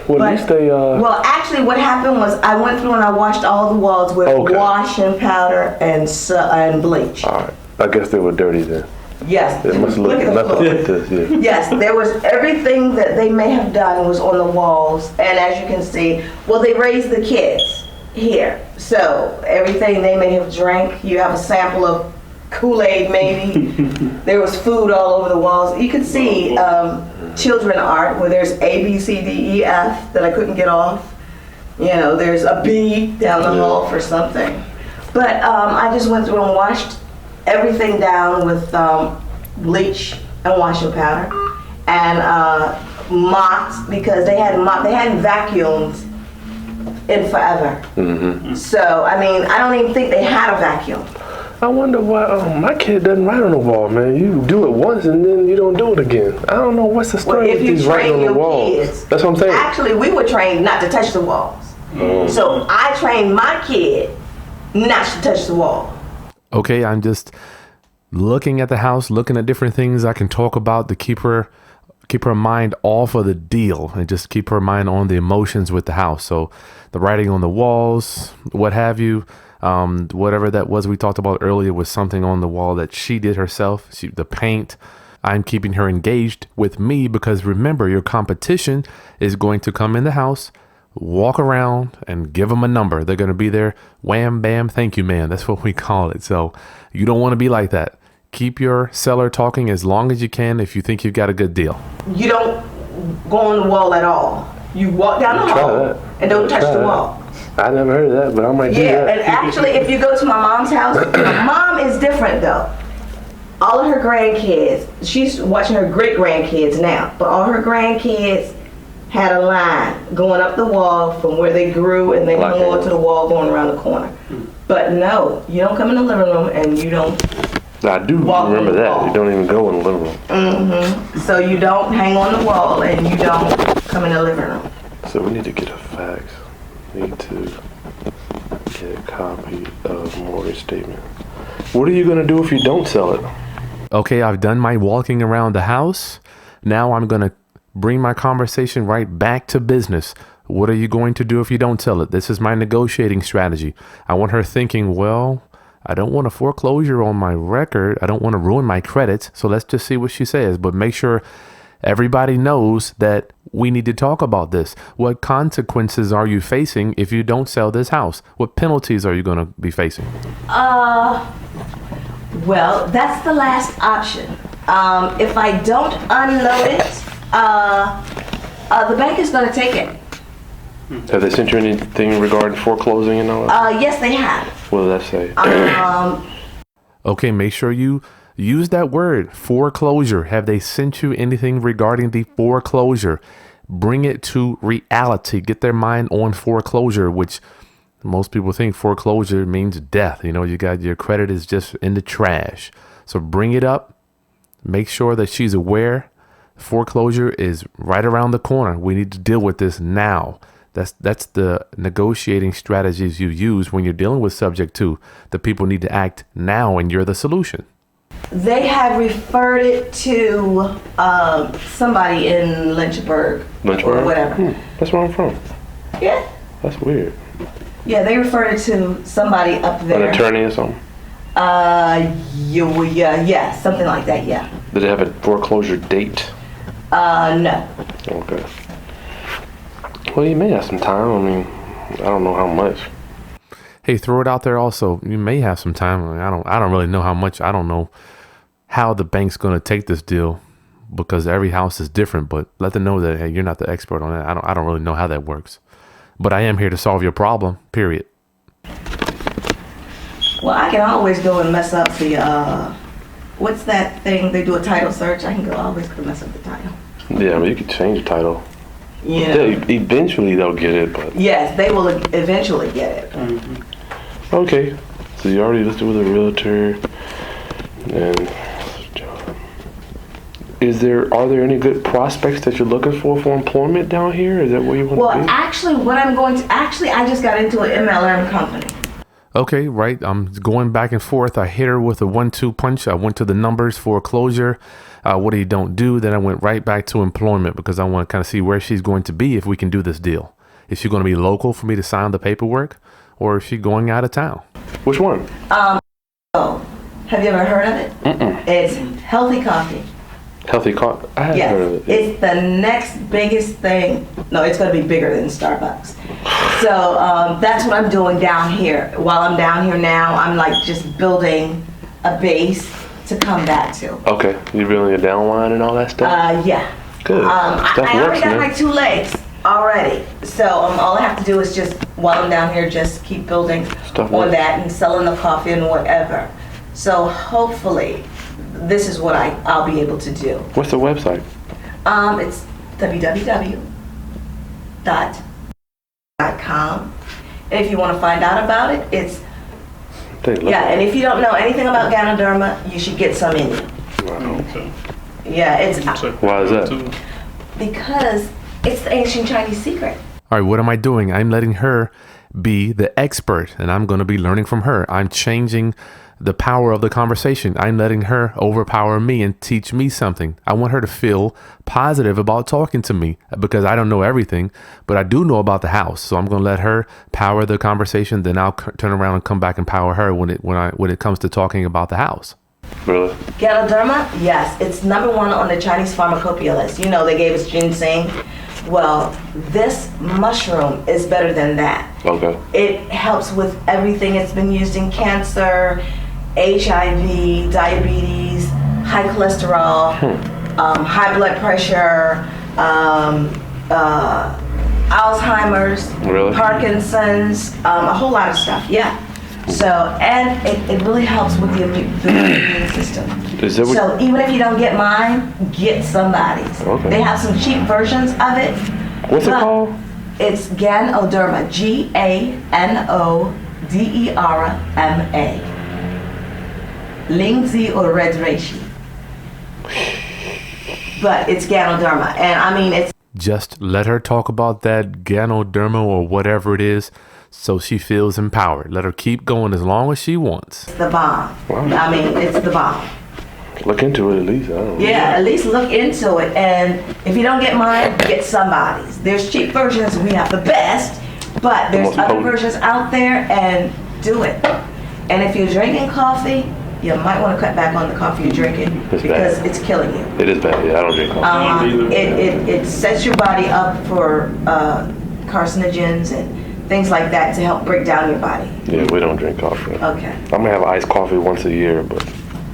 Well, at least they. Well, actually, what happened was I went through and I washed all the walls with washing powder and bleach. All right. I guess they were dirty then. Yes. It must look nothing like this. Yeah. Yes, there was everything that they may have done was on the walls, and as you can see, well, they raised the kids here, so everything they may have drank, you have a sample of Kool-Aid maybe. There was food all over the walls. You can see children art where there's A, B, C, D, E, F that I couldn't get off. You know, there's a B down the hall for something. But I just went through and washed everything down with bleach and washing powder and mopped, because they hadn't vacuumed in forever. Mm-hmm. So, I mean, I don't even think they had a vacuum. I wonder why my kid doesn't write on the wall, man. You do it once and then you don't do it again. I don't know what's the story with these writing on the walls. Kids, that's what I'm saying. Actually, we were trained not to touch the walls. So I trained my kid not to touch the wall. Okay, I'm just looking at the house, looking at different things I can talk about to keep her mind off of the deal and just keep her mind on the emotions with the house. So the writing on the walls, what have you, whatever that was we talked about earlier was something on the wall that she did herself. The paint. I'm keeping her engaged with me because remember, your competition is going to come in the house, walk around and give them a number. They're going to be there. Wham, bam. Thank you, man. That's what we call it. So you don't want to be like that. Keep your seller talking as long as you can if you think you've got a good deal. You don't go on the wall at all. You walk down the hall and don't touch the wall. I never heard of that, but I might do that. Yeah, and actually, if you go to my mom's house, my mom is different though. All of her grandkids, she's watching her great grandkids now, but all her grandkids had a line going up the wall from where they grew and they hung on to the wall going around the corner. But no, you don't come in the living room and you don't. I do remember that. You don't even go in the living room. Mm-hmm. So you don't hang on the wall and you don't come in the living room. So we need to get a fax. Need to get a copy of mortgage statement. What are you going to do if you don't sell it? Okay, I've done my walking around the house. Now I'm going to bring my conversation right back to business. What are you going to do if you don't sell it? This is my negotiating strategy. I want her thinking, well, I don't want a foreclosure on my record. I don't want to ruin my credit. So let's just see what she says. But make sure Everybody knows that we need to talk about this. What consequences are you facing if you don't sell this house? What penalties are you going to be facing? Well, that's the last option. If I don't unload it, the bank is going to take it. Have they sent you anything regarding foreclosing and all that? Yes, they have. What did that say? Okay, make sure you use that word, foreclosure. Have they sent you anything regarding the foreclosure? Bring it to reality. Get their mind on foreclosure, which most people think foreclosure means death. You know, you got your credit is just in the trash. So bring it up. Make sure that she's aware. Foreclosure is right around the corner. We need to deal with this now. That's the negotiating strategies you use when you're dealing with subject to. The people need to act now, and you're the solution. They have referred it to somebody in Lynchburg. Or whatever. That's where I'm from. Yeah. That's weird. Yeah, they referred it to somebody up there. An attorney or something? Yeah, something like that, yeah. Did it have a foreclosure date? No. Okay. Well, you may have some time. I mean, I don't know how much. Hey, throw it out there also. You may have some time. I don't really know how much. I don't know how the bank's going to take this deal because every house is different, but let them know that, hey, you're not the expert on that. I don't really know how that works. But I am here to solve your problem, period. Well, I can always go and mess up the, what's that thing? They do a title search. I can go always go mess up the title. Yeah, but you could change the title. You know? Eventually they'll get it, but... Yes, they will eventually get it. Mm-hmm. Okay. So you already listed with a realtor. And are there any good prospects that you're looking for employment down here? Is that where you want to be? Well, actually, I just got into an MLM company. Okay, right. I'm going back and forth. I hit her with a 1-2 punch. I went to the numbers, foreclosure, what do you don't do. Then I went right back to employment because I want to kind of see where she's going to be if we can do this deal. Is she going to be local for me to sign the paperwork, or is she going out of town? Which one? Have you ever heard of it? Mm-mm. It's Healthy Coffee. Healthy Coffee? I haven't heard of it. It's the next biggest thing. No, it's going to be bigger than Starbucks. So that's what I'm doing down here. While I'm down here now, I'm like just building a base to come back to. Okay. You're building a downline and all that stuff? Yeah. Good. I already got my 2 legs already. So all I have to do is just, while I'm down here, just keep building on that and selling the coffee and whatever. So hopefully, this is what I'll be able to do. What's the website? It's www.com. And if you want to find out about it, it's and if you don't know anything about Ganoderma, you should get some in you. Wow. Okay. Yeah, it's why is that? because it's the ancient Chinese secret. All right, what am I doing? I'm letting her be the expert, and I'm going to be learning from her. I'm changing the power of the conversation. I'm letting her overpower me and teach me something. I want her to feel positive about talking to me because I don't know everything, but I do know about the house. So I'm going to let her power the conversation. Then I'll turn around and come back and power her when it comes to talking about the house. Really? Ganoderma, yes, it's #1 on the Chinese pharmacopoeia list. You know, they gave us ginseng. Well, this mushroom is better than that. Okay. It helps with everything. It's been used in cancer, HIV, diabetes, high cholesterol, high blood pressure, Alzheimer's, really? Parkinson's, a whole lot of stuff, yeah. So, and it really helps with the immune system. So even if you don't get mine, get somebody's. Okay. They have some cheap versions of it. What's it called? It's Ganoderma, Ganoderma. Lingzi or Red Reishi. But it's Ganoderma, and I mean it's... Just let her talk about that Ganoderma or whatever it is so she feels empowered. Let her keep going as long as she wants. It's the bomb. Wow. I mean, it's the bomb. Look into it at least. I don't know. Yeah, at least look into it. And if you don't get mine, get somebody's. There's cheap versions. We have the best, but there's other versions out there, and do it. And if you're drinking coffee, you might want to cut back on the coffee you're drinking because it's killing you. It is bad. Yeah, I don't drink coffee. It sets your body up for carcinogens and things like that to help break down your body. Yeah, we don't drink coffee. Okay. I'm gonna have iced coffee once a year, but.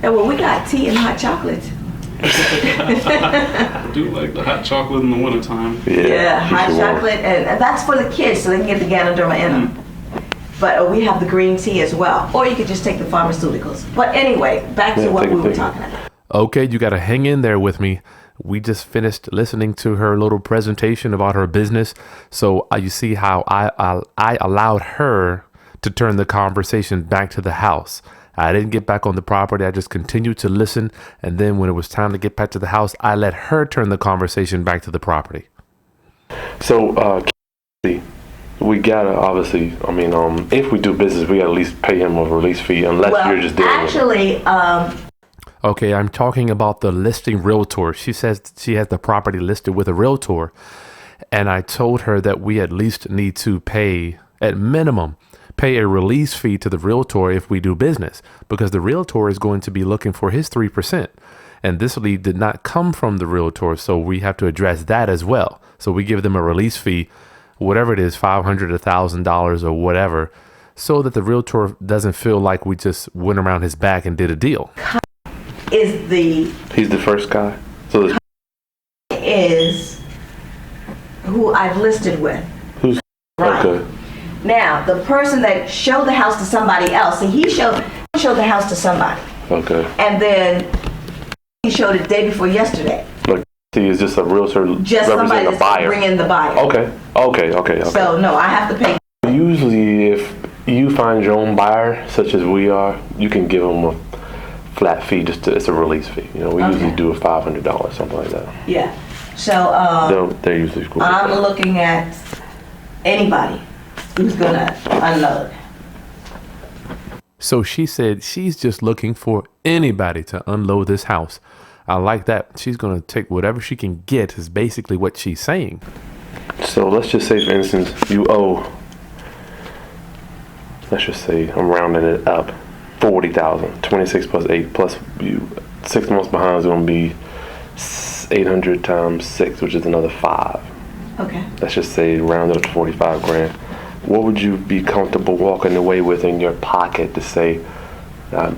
Yeah, well, we got tea and hot chocolate. I do like the hot chocolate in the wintertime. Yeah, hot chocolate, and that's for the kids so they can get the Ganoderma in them. But we have the green tea as well. Or you could just take the pharmaceuticals. But anyway, back to what we were talking about. Okay, you got to hang in there with me. We just finished listening to her little presentation about her business. So you see how I allowed her to turn the conversation back to the house. I didn't get back on the property. I just continued to listen. And then when it was time to get back to the house, I let her turn the conversation back to the property. So, we gotta obviously, if we do business, we gotta at least pay him a release fee unless you're just dealing with it. Okay, I'm talking about the listing realtor. She says she has the property listed with a realtor. And I told her that we at least need to pay, at minimum, pay a release fee to the realtor if we do business, because the realtor is going to be looking for his 3%. And this lead did not come from the realtor, so we have to address that as well. So we give them a release fee, whatever it is, $500, $1,000 or whatever, so that the realtor doesn't feel like we just went around his back and did a deal. He's the first guy? So this is who I've listed with. Who's right. Okay. Now, the person that showed the house to somebody else, see, he showed the house to somebody. Okay. And then he showed it the day before yesterday. Like, he is just a realtor just representing a buyer. Bring in the buyer. Okay. So, no, I have to pay. Usually, if you find your own buyer, such as we are, you can give them a flat fee. It's a release fee. You know, we usually do a $500, something like that. Yeah. So, they're usually cool. I'm looking at anybody who's gonna unload. So she said she's just looking for anybody to unload this house. I like that. She's going to take whatever she can get is basically what she's saying. So let's just say, for instance, you owe, let's just say, I'm rounding it up, 40,000, 26 plus 8, plus you 6 months behind is going to be 800 times 6, which is another 5. Okay. Let's just say round it up to 45 grand. What would you be comfortable walking away with in your pocket to say, I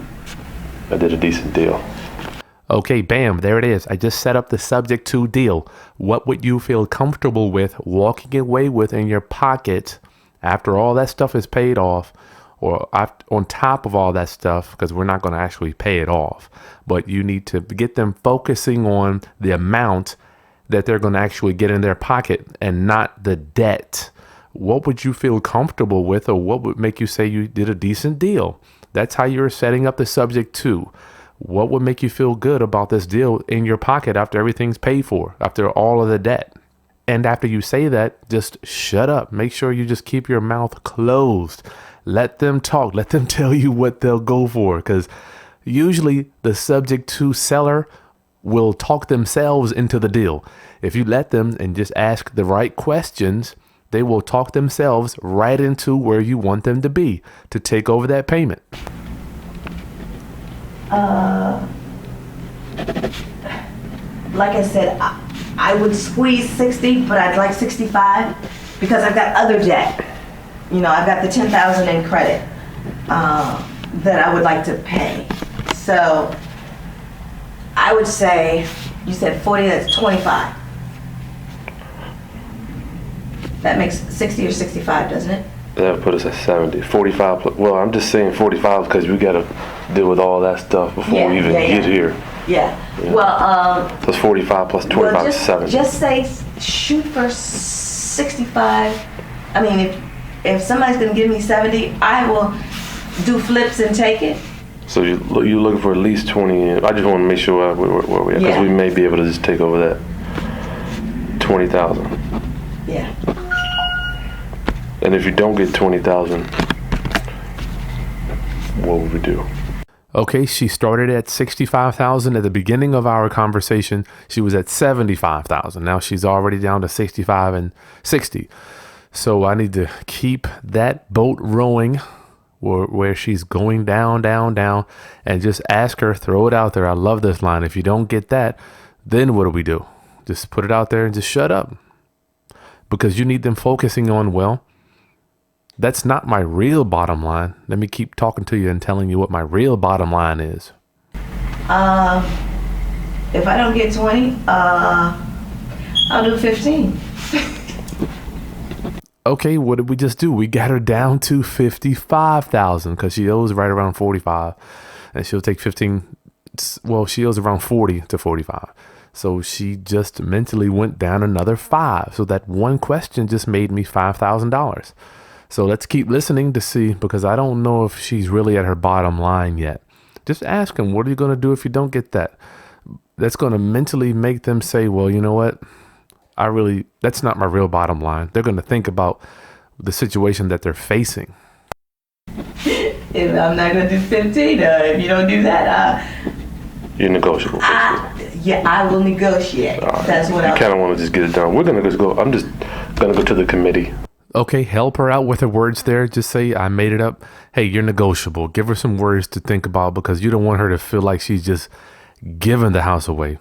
did a decent deal? Okay, bam, there it is. I just set up the subject to deal. What would you feel comfortable with walking away with in your pocket after all that stuff is paid off, or on top of all that stuff, because we're not going to actually pay it off, but you need to get them focusing on the amount that they're going to actually get in their pocket and not the debt. What would you feel comfortable with, or what would make you say you did a decent deal? That's how you're setting up the subject too. What would make you feel good about this deal in your pocket after everything's paid for, after all of the debt? And after you say that, just shut up. Make sure you just keep your mouth closed. Let them talk. Let them tell you what they'll go for, because usually the subject to seller will talk themselves into the deal. If you let them and just ask the right questions, they will talk themselves right into where you want them to be to take over that payment. Like I said, I would squeeze 60, but I'd like 65 because I've got other debt. You know, I've got the 10,000 in credit that I would like to pay. So I would say, you said 40, that's 25. That makes 60 or 65, doesn't it? That would put us at 70. 45, well, I'm just saying 45 because we got to deal with all that stuff before we even get here. Yeah. Well, plus 45 plus 25 is 70. Just say, shoot for 65. I mean, if somebody's going to give me 70, I will do flips and take it. So you're looking for at least 20. I just want to make sure where we are, because we may be able to just take over that 20,000. Yeah. And if you don't get 20,000, what would we do? Okay, she started at 65,000 at the beginning of our conversation. She was at 75,000. Now she's already down to 65 and 60. So I need to keep that boat rowing where she's going down, down, down, and just ask her, throw it out there. I love this line. If you don't get that, then what do? Just put it out there and just shut up, because you need them focusing on, well, that's not my real bottom line. Let me keep talking to you and telling you what my real bottom line is. If I don't get 20, I'll do 15. Okay, what did we just do? We got her down to 55,000 because she owes right around 45, and she'll take 15. Well, she owes around 40 to 45. So she just mentally went down another 5. So that one question just made me $5,000. So let's keep listening to see, because I don't know if she's really at her bottom line yet. Just ask them, what are you going to do if you don't get that? That's going to mentally make them say, well, you know what? That's not my real bottom line. They're going to think about the situation that they're facing. If I'm not going to do 15, if you don't do that, you're negotiable. I will negotiate. That's what I kind of want to just get it done. We're going to just go. I'm just going to go to the committee. Okay, help her out with her words there. Just say, I made it up. Hey, you're negotiable. Give her some words to think about, because you don't want her to feel like she's just giving the house away,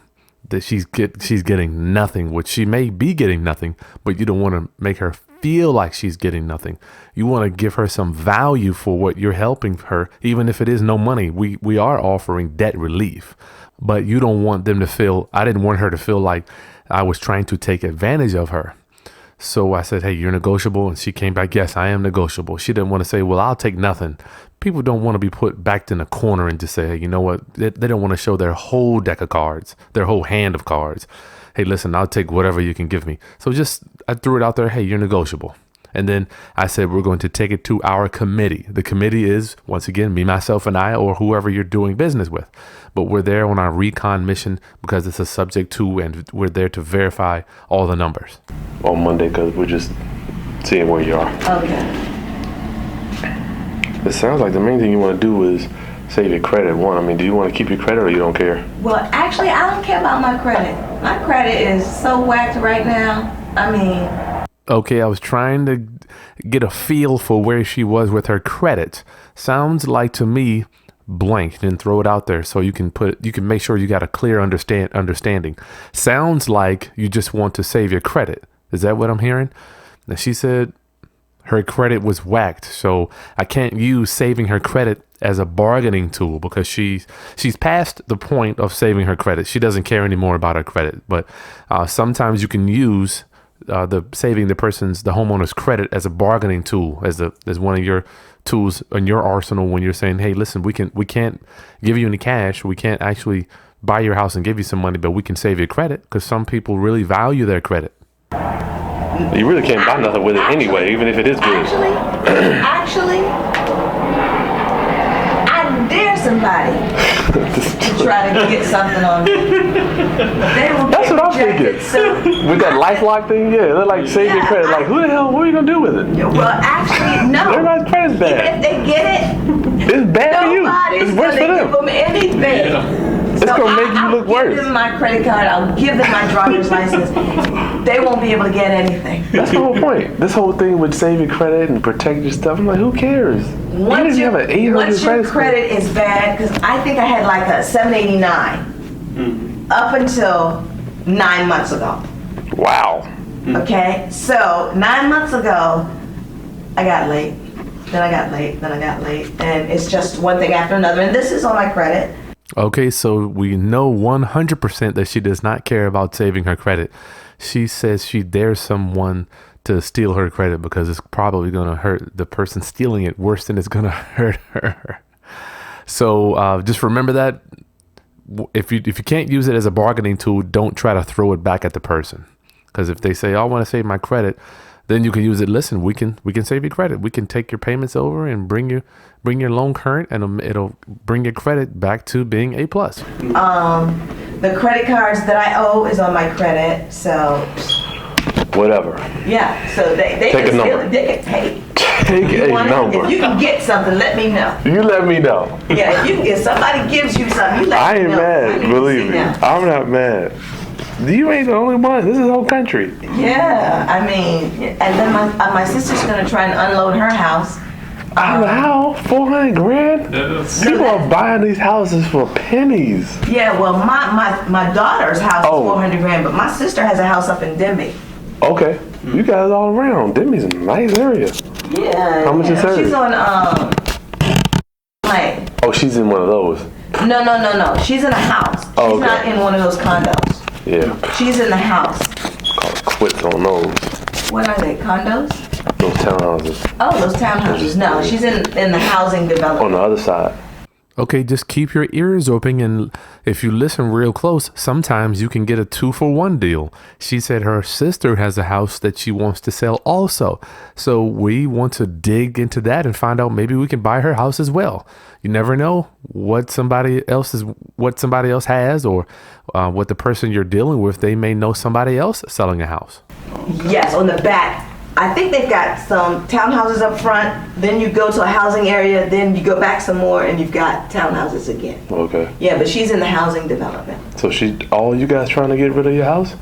that she's getting nothing, which she may be getting nothing, but you don't want to make her feel like she's getting nothing. You want to give her some value for what you're helping her, even if it is no money. We are offering debt relief, but you don't want them to feel, I didn't want her to feel like I was trying to take advantage of her. So I said, hey, you're negotiable. And she came back, yes, I am negotiable. She didn't want to say, well, I'll take nothing. People don't want to be put back in a corner and just say, hey, you know what? They don't want to show their whole deck of cards, their whole hand of cards. Hey, listen, I'll take whatever you can give me. So I threw it out there. Hey, you're negotiable. And then I said, we're going to take it to our committee. The committee is, once again, me, myself, and I, or whoever you're doing business with. But we're there on our recon mission because it's a subject to, and we're there to verify all the numbers. On Monday, because we're just seeing where you are. Okay. It sounds like the main thing you want to do is save your credit. One, I mean, do you want to keep your credit or you don't care? Well, actually, I don't care about my credit. My credit is so whacked right now. I mean... Okay, I was trying to get a feel for where she was with her credit. Sounds like to me blank, then throw it out there so you can make sure you got a clear understanding. Sounds like you just want to save your credit. Is that what I'm hearing? Now she said her credit was whacked, so I can't use saving her credit as a bargaining tool because she's past the point of saving her credit. She doesn't care anymore about her credit, but sometimes you can use the homeowner's credit as a bargaining tool, as one of your tools in your arsenal when you're saying, hey, listen, we can't give you any cash. We can't actually buy your house and give you some money, but we can save your credit, because some people really value their credit. You really can't buy nothing with it anyway, even if it is good. Actually, I dare somebody to try to get something on me. They will That's get what I'm rejected. thinking. With that LifeLock thing, yeah, they're like, save your credit. Like, who the hell, what are you going to do with it? Well, actually, no. Everybody's credit's bad. Even if they get it, it's bad for you. Nobody's It's worse for gonna them. give them anything. Yeah. It's going to make you look worse. I'll give them my credit card. I'll give them my driver's license. They won't be able to get anything. That's the whole point. This whole thing with save your credit and protect your stuff, I'm like, who cares? Even if you have an 800 once your credit credit is bad, because I think I had like a 789 up until 9 months ago. Wow. Okay, so 9 months ago, I got late. Then I got late. Then I got late. And it's just one thing after another. And this is on my credit. Okay, so we know 100% that she does not care about saving her credit. She says she dares someone to steal her credit because it's probably going to hurt the person stealing it worse than it's going to hurt her. So just remember that if you can't use it as a bargaining tool, don't try to throw it back at the person. Because if they say, oh, I want to save my credit, then you can use it. Listen, we can save your credit. We can take your payments over and bring your loan current, and it'll bring your credit back to being A+. The credit cards that I owe is on my credit, so Whatever. yeah. So they Take can a still, number. they can take. Take a number. If you can get something, let me know. You let me know. Yeah, if somebody gives you something, you let I me ain't know. mad. Believe me. Yeah. I'm not mad. You ain't the only one. This is the whole country. Yeah, I mean, and then my sister's gonna try and unload her house How? 400 grand? Yes. People are buying these houses for pennies. Yeah, well, my daughter's house is 400 grand, but my sister has a house up in Denby. Okay. You guys all around. Denby's a nice area. Yeah. How much is hers? She's on, Lane. Oh, she's in one of those. No. She's in a house. She's Oh, okay. not in one of those condos. Yeah. She's in the house. Call it quits on those. What are they, condos? Those townhouses. Oh, those townhouses. No, she's in the housing development. On the other side. Okay, just keep your ears open, and if you listen real close, sometimes you can get a 2-for-1 deal. She said her sister has a house that she wants to sell also. So we want to dig into that and find out maybe we can buy her house as well. You never know what somebody else has, or what the person you're dealing with, they may know somebody else selling a house. Yes, on the back. I think they've got some townhouses up front, then you go to a housing area, then you go back some more and you've got townhouses again. Okay. Yeah, but she's in the housing development. So all you guys trying to get rid of your house?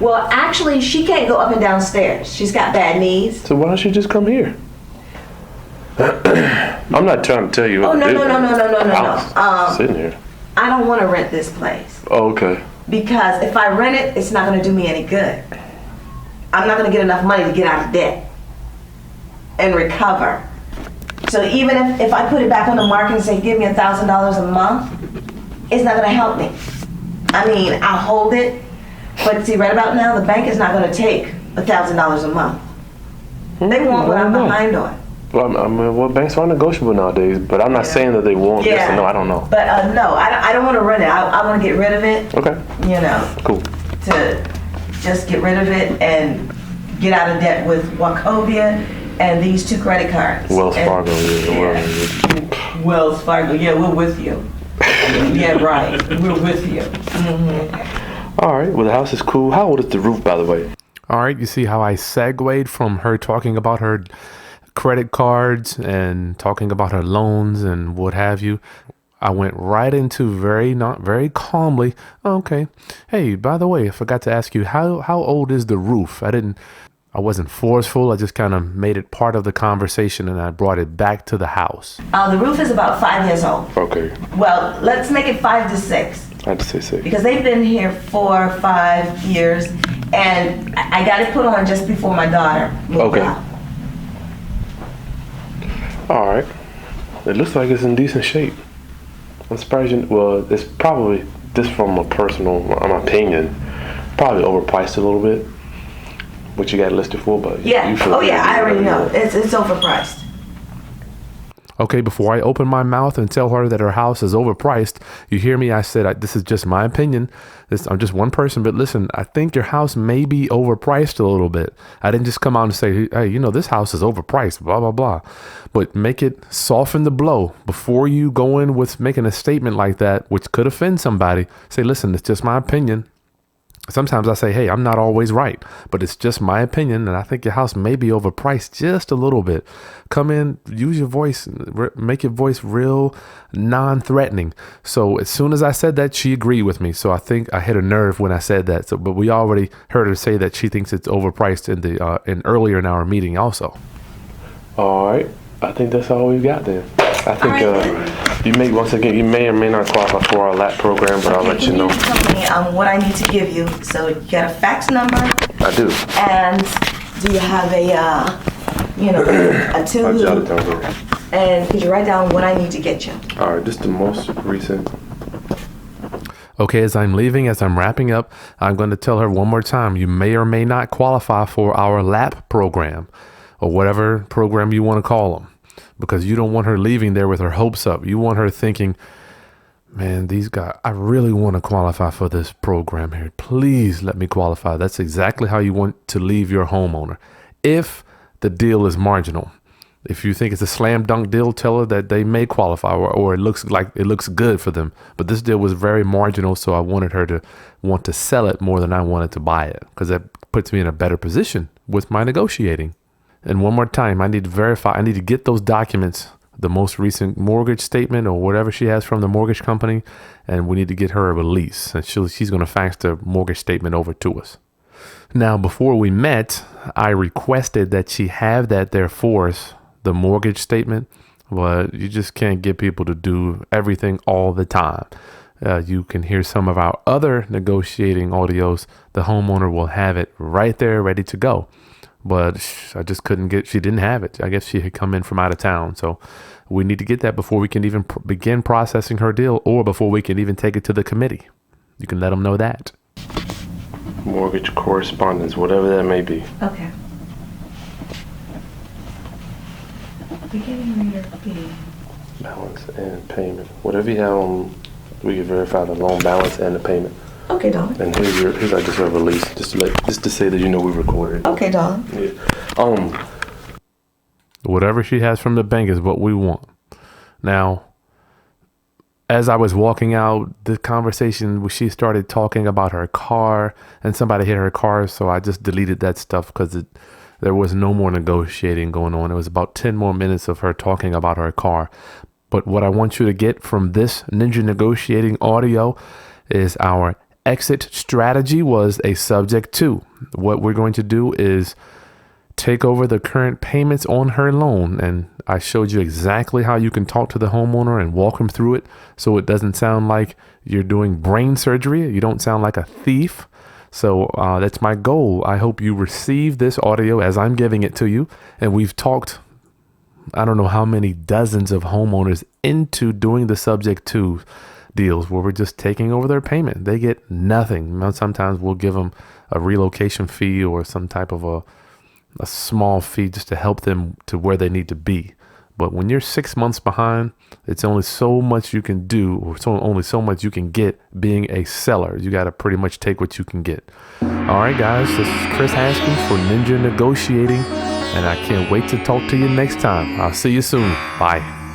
Well, actually, she can't go up and down stairs. She's got bad knees. So why don't you just come here? I'm not trying to tell you what to do. No. Sitting here. I don't want to rent this place. Oh, okay. Because if I rent it, it's not going to do me any good. I'm not going to get enough money to get out of debt and recover. So even if I put it back on the market and say, give me $1,000 a month, it's not going to help me. I mean, I'll hold it, but see, right about now, the bank is not going to take $1,000 a month. They want what I'm behind on. Well, banks are negotiable nowadays, but I'm not saying that they won't. Yeah. Yes or no, I don't know. But no, I don't want to rent it. I want to get rid of it. Okay. You know. Cool. To just get rid of it and get out of debt with Wachovia and these 2 credit cards. Wells Fargo. Wells Fargo. Yeah, we're with you. Yeah, right. We're with you. Mm-hmm. All right. Well, the house is cool. How old is the roof, by the way? All right, you see how I segued from her talking about her credit cards and talking about her loans and what have you. I went right into very calmly. Okay. Hey, by the way, I forgot to ask you, how old is the roof? I wasn't forceful. I just kind of made it part of the conversation and I brought it back to the house. The roof is about 5 years old. Okay. Well, let's make it 5 to 6. I'd say 6. Because they've been here 4 or 5 years and I got it put on just before my daughter moved out. All right. It looks like it's in decent shape. I'm surprised it's probably, just from a personal opinion, probably overpriced a little bit. What you got listed for, but yeah. I already know. It's overpriced. Okay, before I open my mouth and tell her that her house is overpriced, you hear me? I said, this is just my opinion. I'm just one person, but listen, I think your house may be overpriced a little bit. I didn't just come out and say, hey, this house is overpriced, blah, blah, blah. But make it soften the blow. Before you go in with making a statement like that, which could offend somebody, say, listen, it's just my opinion. Sometimes I say, hey, I'm not always right, but it's just my opinion, and I think your house may be overpriced just a little bit. Come in, use your voice, make your voice real non-threatening. So as soon as I said that, she agreed with me. So I think I hit a nerve when I said that. But we already heard her say that she thinks it's overpriced in earlier in our meeting also. All right. I think that's all we've got then. I think you may or may not qualify for our LAP program, but I'll let you know. Tell me what I need to give you. So you got a fax number? I do. And do you have a two? I'll jot it down here. And could you write down what I need to get you? All right, this is the most recent. Okay, as I'm wrapping up, I'm going to tell her one more time, you may or may not qualify for our LAP program or whatever program you want to call them. Because you don't want her leaving there with her hopes up. You want her thinking, man, these guys, I really want to qualify for this program here. Please let me qualify. That's exactly how you want to leave your homeowner. If the deal is marginal. If you think it's a slam dunk deal, tell her that they may qualify or it looks good for them. But this deal was very marginal, so I wanted her to want to sell it more than I wanted to buy it because that puts me in a better position with my negotiating. And one more time, I need to verify, I need to get those documents, the most recent mortgage statement or whatever she has from the mortgage company, and we need to get her a release. And she's going to fax the mortgage statement over to us. Now, before we met, I requested that she have that there for us, the mortgage statement, but you just can't get people to do everything all the time. You can hear some of our other negotiating audios. The homeowner will have it right there ready to go. But I just she didn't have it. I guess she had come in from out of town. So we need to get that before we can even begin processing her deal, or before we can even take it to the committee. You can let them know that. Mortgage correspondence, whatever that may be. Okay. Beginning reader fee. Balance and payment. Whatever you have on, we can verify the loan balance and the payment. Okay, Don. And here's like just a release, just to say that we recorded. Okay, Don. Yeah. Whatever she has from the bank is what we want. Now, as I was walking out, the conversation, she started talking about her car, and somebody hit her car, so I just deleted that stuff because there was no more negotiating going on. It was about 10 more minutes of her talking about her car. But what I want you to get from this Ninja Negotiating audio is our exit strategy was a subject to. What we're going to do is take over the current payments on her loan. And I showed you exactly how you can talk to the homeowner and walk him through it, so it doesn't sound like you're doing brain surgery. You don't sound like a thief. So that's my goal. I hope you receive this audio as I'm giving it to you. And we've talked, I don't know how many dozens of homeowners into doing the subject to deals where we're just taking over their payment. They get nothing. Sometimes we'll give them a relocation fee or some type of a small fee just to help them to where they need to be. But when you're 6 months behind, it's only so much you can do, or only so much you can get being a seller. You got to pretty much take what you can get. All right, guys, this is Chris Haskins for Ninja Negotiating, and I can't wait to talk to you next time. I'll see you soon. Bye.